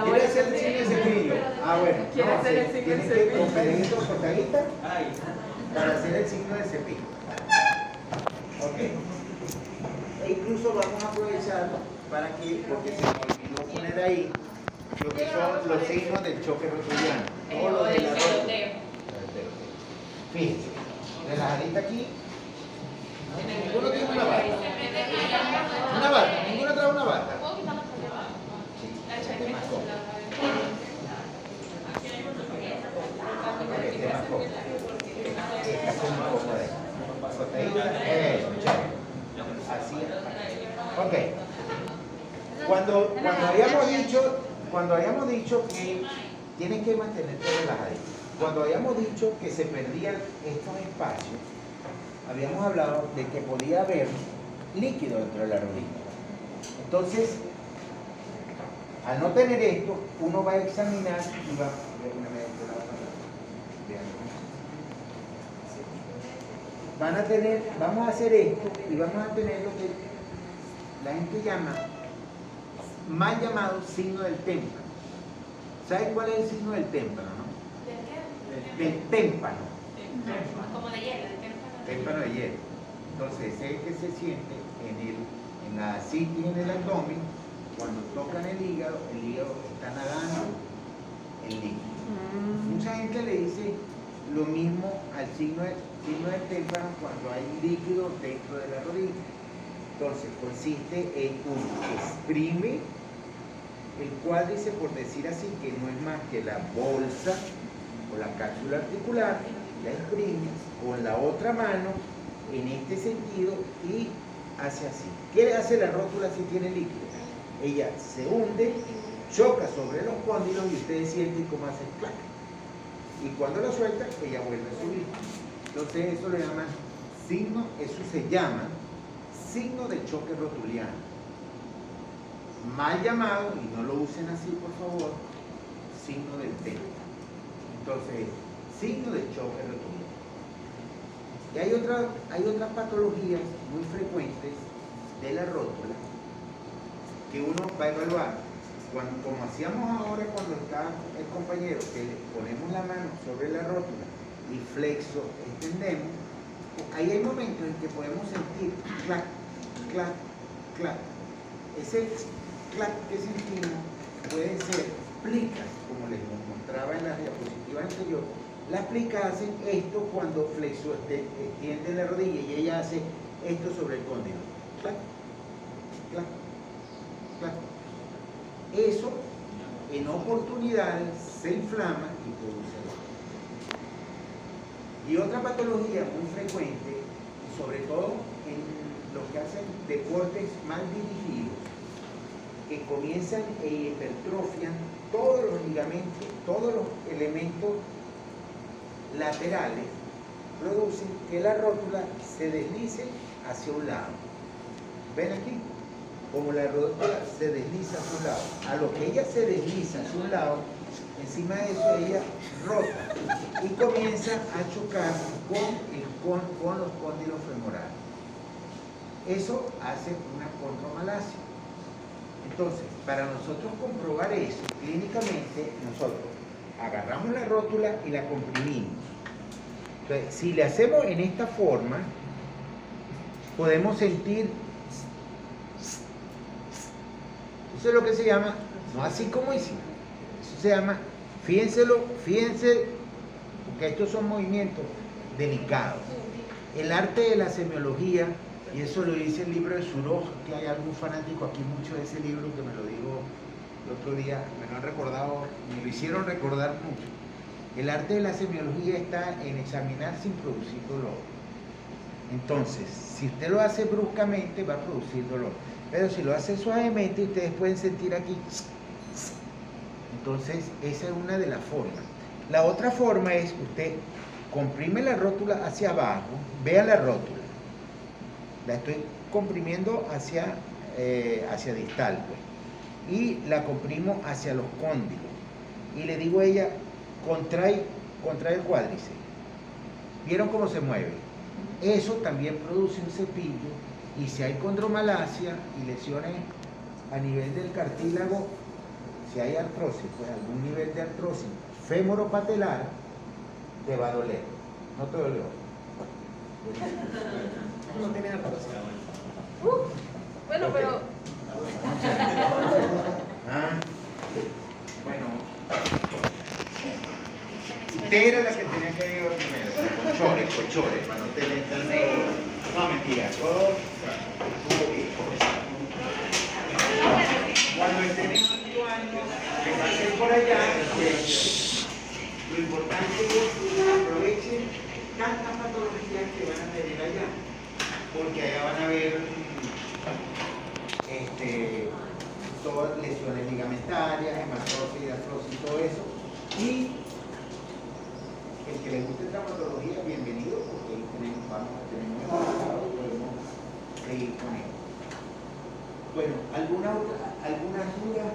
¿Quiere hacer el signo de cepillo? Ah, bueno. ¿Quiere hacer el signo de Tienes que cepillo? conseguir tu cortadita para hacer el signo de cepillo. Ok. E incluso vamos a aprovechar para que, porque se me olvidó poner ahí lo que son los signos del choque rotuliano. Todo lo de la rótula. Fíjense, relajadita aquí. Ninguno tiene una bata. Una bata, ninguno trae una bata. Sí, este más cómodo. Para que esté más cómodo. Esta es muy cómoda. Cortadita. Chévere. Así. Ok. Cuando habíamos dicho que tienes que mantenerte relajadito. Cuando habíamos dicho que se perdían estos espacios, habíamos hablado de que podía haber líquido dentro de la rodilla. Entonces, al no tener esto, uno va a examinar y va vamos a hacer esto y vamos a tener lo que la gente llama, mal llamado signo del témpano. ¿Saben cuál es el signo del témpano, no? Del témpano. Como de hielo, Témpano de hielo. Entonces, ese es el que se siente en la citis, en el abdomen, cuando tocan el hígado está nadando en líquido. Mucha gente le dice lo mismo al signo del témpano cuando hay líquido dentro de la rodilla. Entonces, consiste en exprime el cuádriceps, por decir así, que no es más que la bolsa o la cápsula articular, la exprimes con la otra mano en este sentido y hace así. ¿Qué hace la rótula si tiene líquido? Ella se hunde, choca sobre los cóndilos y ustedes sienten cómo hace el clac. Y cuando la suelta, ella vuelve a subir. Entonces eso lo llaman signo, eso se llama signo de choque rotuliano. Mal llamado, y no lo usen así por favor, signo del témpano. Entonces, signo de choque rotuliano. Y hay otras patologías muy frecuentes de la rótula que uno va a evaluar. Como hacíamos ahora cuando está el compañero, que le ponemos la mano sobre la rótula y flexo, extendemos, ahí hay momentos en que podemos sentir clac, clac, clac. Ese clac que sentimos pueden ser plicas, como les mostraba en la diapositiva anterior. Las plicas hacen esto cuando flexo extiende la rodilla y ella hace esto sobre el cóndilo. Clac, clac, clac. Eso en oportunidades se inflama y produce dolor. Y otra patología muy frecuente, sobre todo en los que hacen deportes mal dirigidos, que comienzan e hipertrofian todos los ligamentos, todos los elementos laterales, producen que la rótula se deslice hacia un lado. ven aquí, como la rótula se desliza hacia un lado, a lo que ella se desliza hacia un lado, encima de eso ella rota y comienza a chocar con los cóndilos femorales. Eso hace una condromalacia. Entonces, para nosotros comprobar eso clínicamente, nosotros agarramos la rótula y la comprimimos. Entonces, si le hacemos en esta forma, podemos sentir, eso es lo que se llama, no así como hicimos, eso se llama, fíjense, porque estos son movimientos delicados. El arte de la semiología, y eso lo dice el libro de Suroj, que hay algún fanático aquí mucho de ese libro que me lo dijo el otro día, me lo han recordado, me lo hicieron recordar mucho. El arte de la semiología está en examinar sin producir dolor. Entonces, si usted lo hace bruscamente, va a producir dolor. Pero si lo hace suavemente, ustedes pueden sentir aquí. Entonces, esa es una de las formas. La otra forma es que usted comprime la rótula hacia abajo, vea la rótula. La estoy comprimiendo hacia distal, pues. Y la comprimo hacia los cóndilos. Y le digo a ella, contrae el cuádriceps. ¿Vieron cómo se mueve? Eso también produce un cepillo, y si hay condromalacia y lesiones a nivel del cartílago, si hay artrosis, pues algún nivel de artrosis femoropatelar, te va a doler. ¿No te dolió? No tiene artrosis. Bueno, Ok. pero Bueno. Usted era la que tenía que ir primero. Colchores, para no tener tan negro. No, mentira, todo estuvo bien. Cuando estén en 8 años, que pasen por allá, pues, lo importante es que aprovechen tantas patologías que van a tener allá, porque allá van a ver todas lesiones ligamentarias, hematosis, artrosis, todo eso. Y el que le guste traumatología, bienvenido, porque ahí vamos a tener un resultado y podemos seguir con él. Bueno, ¿alguna duda?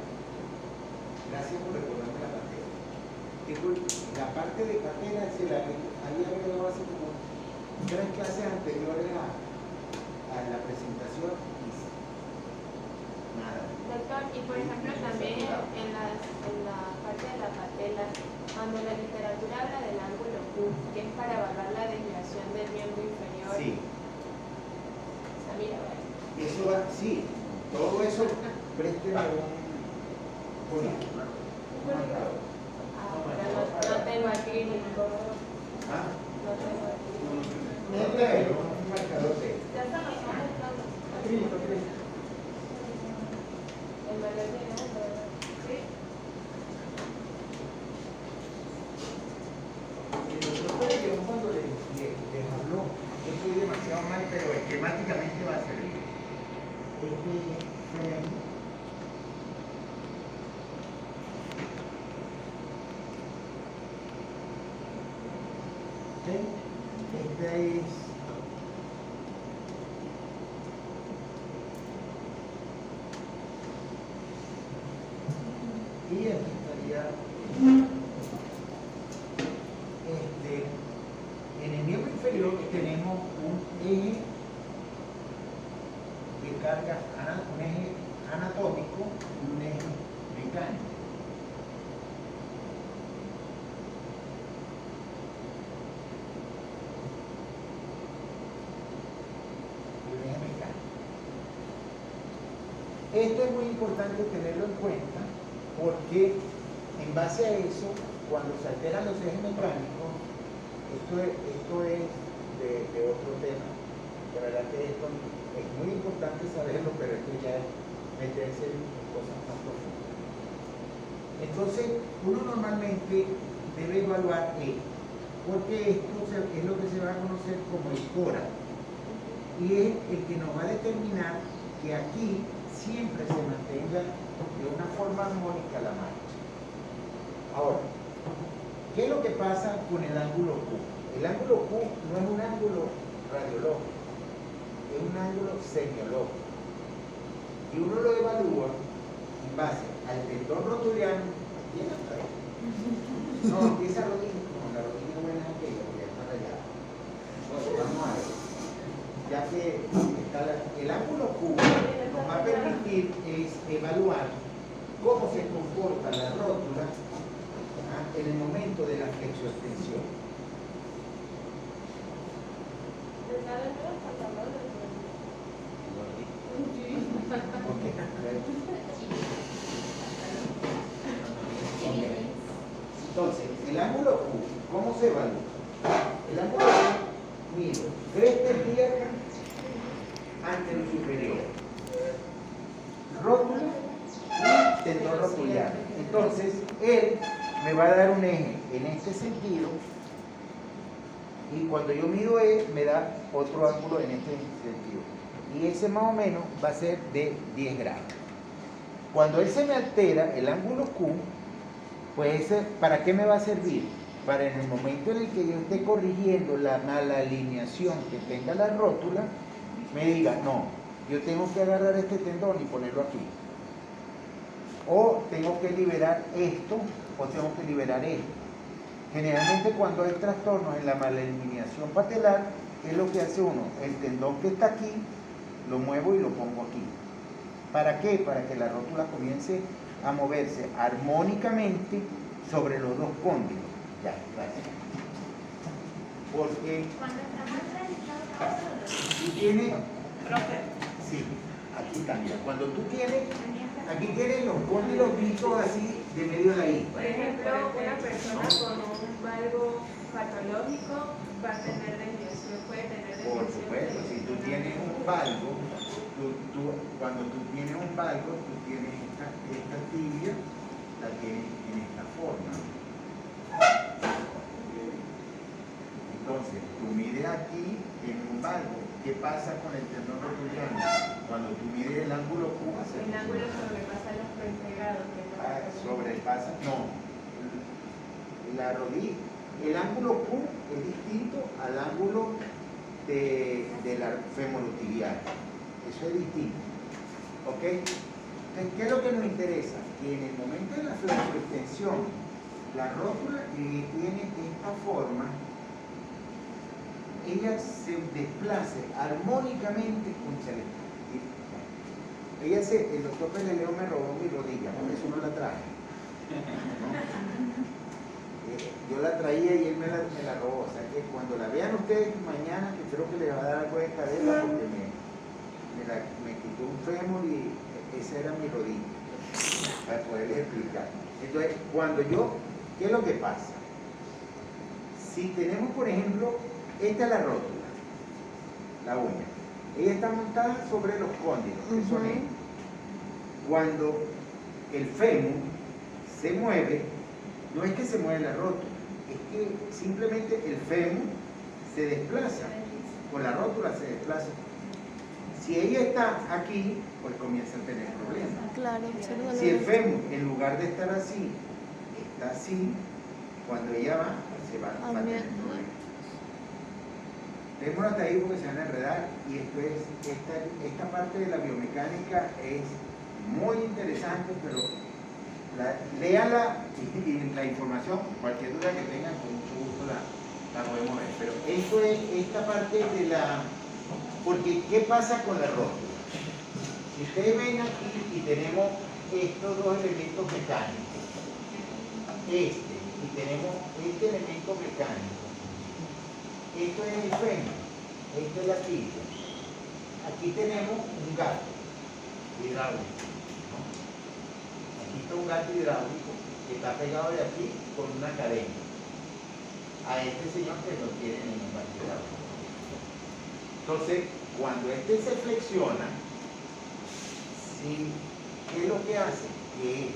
Gracias por recordarme la patela. La parte de patela se la había agregado hace como 3 clases anteriores a la presentación y nada. doctor, y por ejemplo también en la parte de la patela, cuando la literatura habla del ángulo Q, que es para evaluar la desviación del miembro inferior. Sí. O sea, mira, bueno. Eso va, sí, todo eso, présteme un marcador. Pero no tengo acrílico. ¿Ah? No tengo acrílico. Un marcador de Ya estamos hablando. Acrílico. El valor de nada, ¿sí? El doctor Pérez cuando les habló, yo estoy demasiado mal, pero esquemáticamente va a servir. Esta es y aquí estaría en el miembro inferior tenemos un eje de carga, un eje anatómico y un eje mecánico. Esto es muy importante tenerlo en cuenta porque en base a eso, cuando se alteran los ejes mecánicos, esto es de otro tema. De verdad que esto es muy importante saberlo, pero esto ya es meterse en cosas más profundas. Entonces, uno normalmente debe evaluar esto, porque esto es lo que se va a conocer como el cora, y es el que nos va a determinar que aquí siempre se mantenga de una forma armónica la marcha. Ahora, ¿qué es lo que pasa con el ángulo Q? El ángulo Q no es un ángulo radiológico, es un ángulo semiológico. y uno lo evalúa en base al tendón rotuliano, ¿quién la trae? No, esa rodilla, no, la rodilla buena es aquella, porque ya está rayada. Bueno, vamos a ver. Ya que está el ángulo Q nos va a permitir es evaluar cómo se comporta la rótula en el momento de la flexoextensión. Entonces, el ángulo Q, ¿cómo se evalúa? El ángulo Q, mido cresta ilíaca ante lo superior, rótula y tendón rotuliano. Entonces, él me va a dar un eje en este sentido y cuando yo mido E, me da otro ángulo en este sentido. Y ese más o menos va a ser de 10 grados. Cuando él se me altera, el ángulo Q, pues ese, ¿para qué me va a servir? Para en el momento en el que yo esté corrigiendo la mala alineación que tenga la rótula, me diga, no, yo tengo que agarrar este tendón y ponerlo aquí. O tengo que liberar esto, o tengo que liberar esto. Generalmente cuando hay trastornos en la malalineación patelar, ¿qué es lo que hace uno? El tendón que está aquí, lo muevo y lo pongo aquí. ¿Para qué? Para que la rótula comience a moverse armónicamente sobre los dos cóndilos. Ya, gracias. Porque Cuando estamos realizando si tiene, Profe, sí, aquí cambia. Cuando tú tienes, aquí tienes los cóndilos vistos así de medio de ahí. Por ejemplo, una persona con un valgo patológico va a tener desviación, puede tener desviación. Por supuesto, si tú tienes un valgo, cuando tú tienes un valgo, tú tienes esta tibia, la tienes en esta forma. Entonces, tú mides aquí, tienes un valgo. ¿Qué pasa con el tendón rotuliano? Cuando tú mides el ángulo Q, El ángulo sobrepasa los prointegrados. sobrepasa, no, la rodilla, el ángulo Q es distinto al ángulo de la femorotibial, eso es distinto, ¿ok? Entonces, ¿qué es lo que nos interesa? Que en el momento de la flexoextensión, la rótula que tiene esta forma, ella se desplace armónicamente con el el doctor Pérez León me robó mi rodilla, por eso no la traje. ¿No? Yo la traía y él me la robó. O sea que cuando la vean ustedes mañana, que creo que le va a dar algo de cadera porque me quitó un fémur y esa era mi rodilla, para poderles explicar. Entonces, ¿qué es lo que pasa? Si tenemos, por ejemplo, esta es la rótula, la uña. Ella está montada sobre los cóndilos, que son estos. Cuando el fémur se mueve, no es que se mueve la rótula, es que simplemente el fémur se desplaza, con la rótula se desplaza. Si ella está aquí, pues comienza a tener problemas. Claro, Si el fémur, en lugar de estar así, está así, cuando ella va, se va a tener problemas. Dejémoslo hasta ahí porque se van a enredar y esta parte de la biomecánica es muy interesante, pero léala y la información, cualquier duda que tengan, con mucho gusto la podemos ver. Pero esto es esta parte de la... Porque, ¿qué pasa con la rótula? Si ustedes ven aquí y tenemos estos dos elementos mecánicos, y tenemos este elemento mecánico, esto es el fémur, esto es la tibia. Aquí tenemos un gato hidráulico, ¿no? Aquí está un gato hidráulico que está pegado de aquí con una cadena a este señor que no tiene ningún gato hidráulico. Entonces, cuando este se flexiona, ¿qué es lo que hace? Que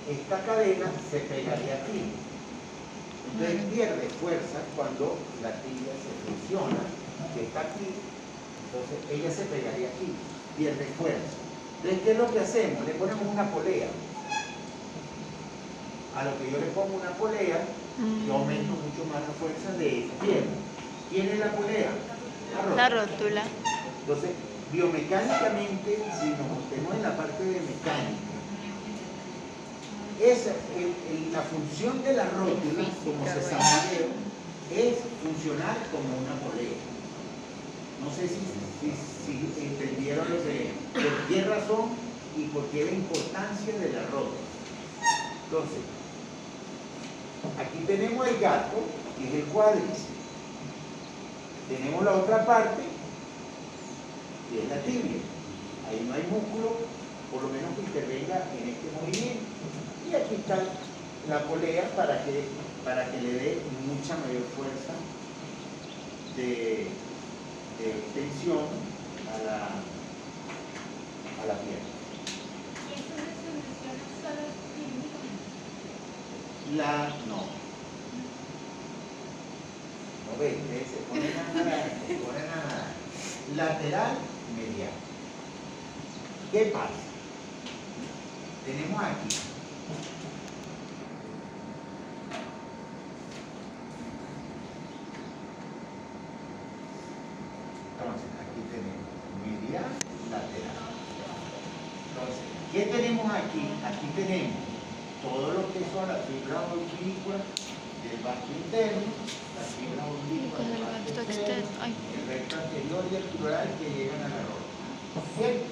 esta cadena se pegaría aquí. Entonces pierde fuerza cuando la tibia se flexiona, que está aquí, entonces ella se pegaría aquí, pierde fuerza. Entonces, ¿qué es lo que hacemos? Le ponemos una polea. A lo que yo le pongo una polea, yo aumento mucho más la fuerza de esa pierna. ¿Quién es la polea? La rótula. Entonces, biomecánicamente, si nos metemos en la parte de mecánica, la función de la rótula, como se sabe, es funcionar como una polea. No sé si entendieron lo de por qué razón y por qué la importancia de la rótula. Entonces, aquí tenemos el gato, que es el cuádriceps. Tenemos la otra parte, que es la tibia. Ahí no hay músculo, por lo menos que intervenga en este movimiento. Y aquí está la polea para que le dé mucha mayor fuerza de tensión a la pierna. ¿Y eso se soluciona solo clínicamente? No. No ves, se ponen a nadar. Lateral, medial. ¿Qué pasa? Tenemos aquí. Entonces, aquí tenemos medial, lateral. Entonces, ¿qué tenemos aquí? Aquí tenemos todo lo que son las fibras oblicuas del vasto interno, las fibras oblicuas del vasto externo, el recto anterior y el plural que llegan a la rótula. ¿Cierto?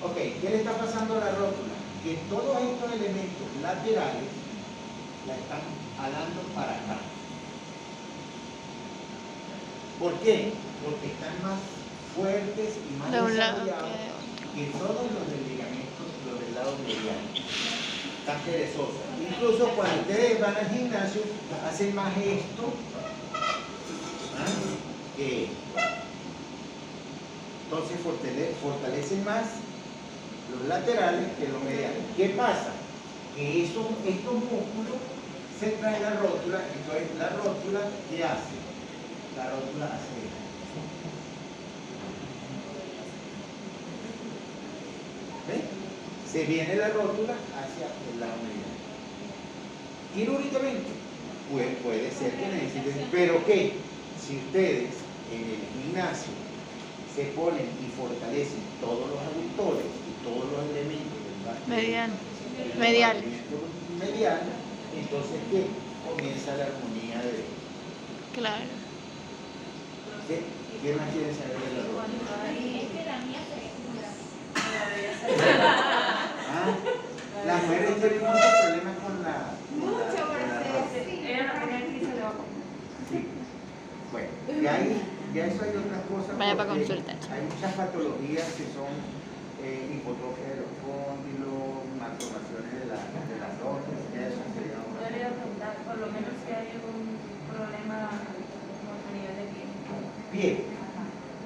Ok, ¿qué le está pasando a la rótula? Que todos estos elementos laterales la están jalando para acá. ¿Por qué? Porque están más fuertes y más desarrollados que todos los del ligamento, los del lado medial. Están perezosas. Incluso cuando ustedes van al gimnasio, hacen más esto que entonces fortalecen más los laterales que los mediales. ¿Qué pasa? Que estos músculos se traen la rótula, entonces la rótula, ¿qué hace? La rótula hace esto. ¿Ven? Se viene la rótula hacia el lado medial. Quirúrgicamente, puede ser que necesiten, pero ¿qué? Si ustedes en el gimnasio se ponen y fortalecen todos los aductores y todos los elementos del vasto Medial. medial, entonces ¿qué? Comienza la armonía de... Claro. ¿Qué más quieren saber de la rótula? Es que la mía se desnuda. Las mujeres tienen muchos problemas con la rótula. Ella no tenía que se le va a comer. Sí. Bueno, ya eso hay otras cosas. Vaya para porque consulta. Hay muchas patologías que son hipotrofia de los cóndilos, malformaciones de las rótulas, ya eso sería Yo una. le iba a preguntar, por lo menos si hay algún problema a nivel de piel. Bien,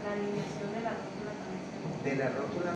La alineación de la rótula también. de la rótula.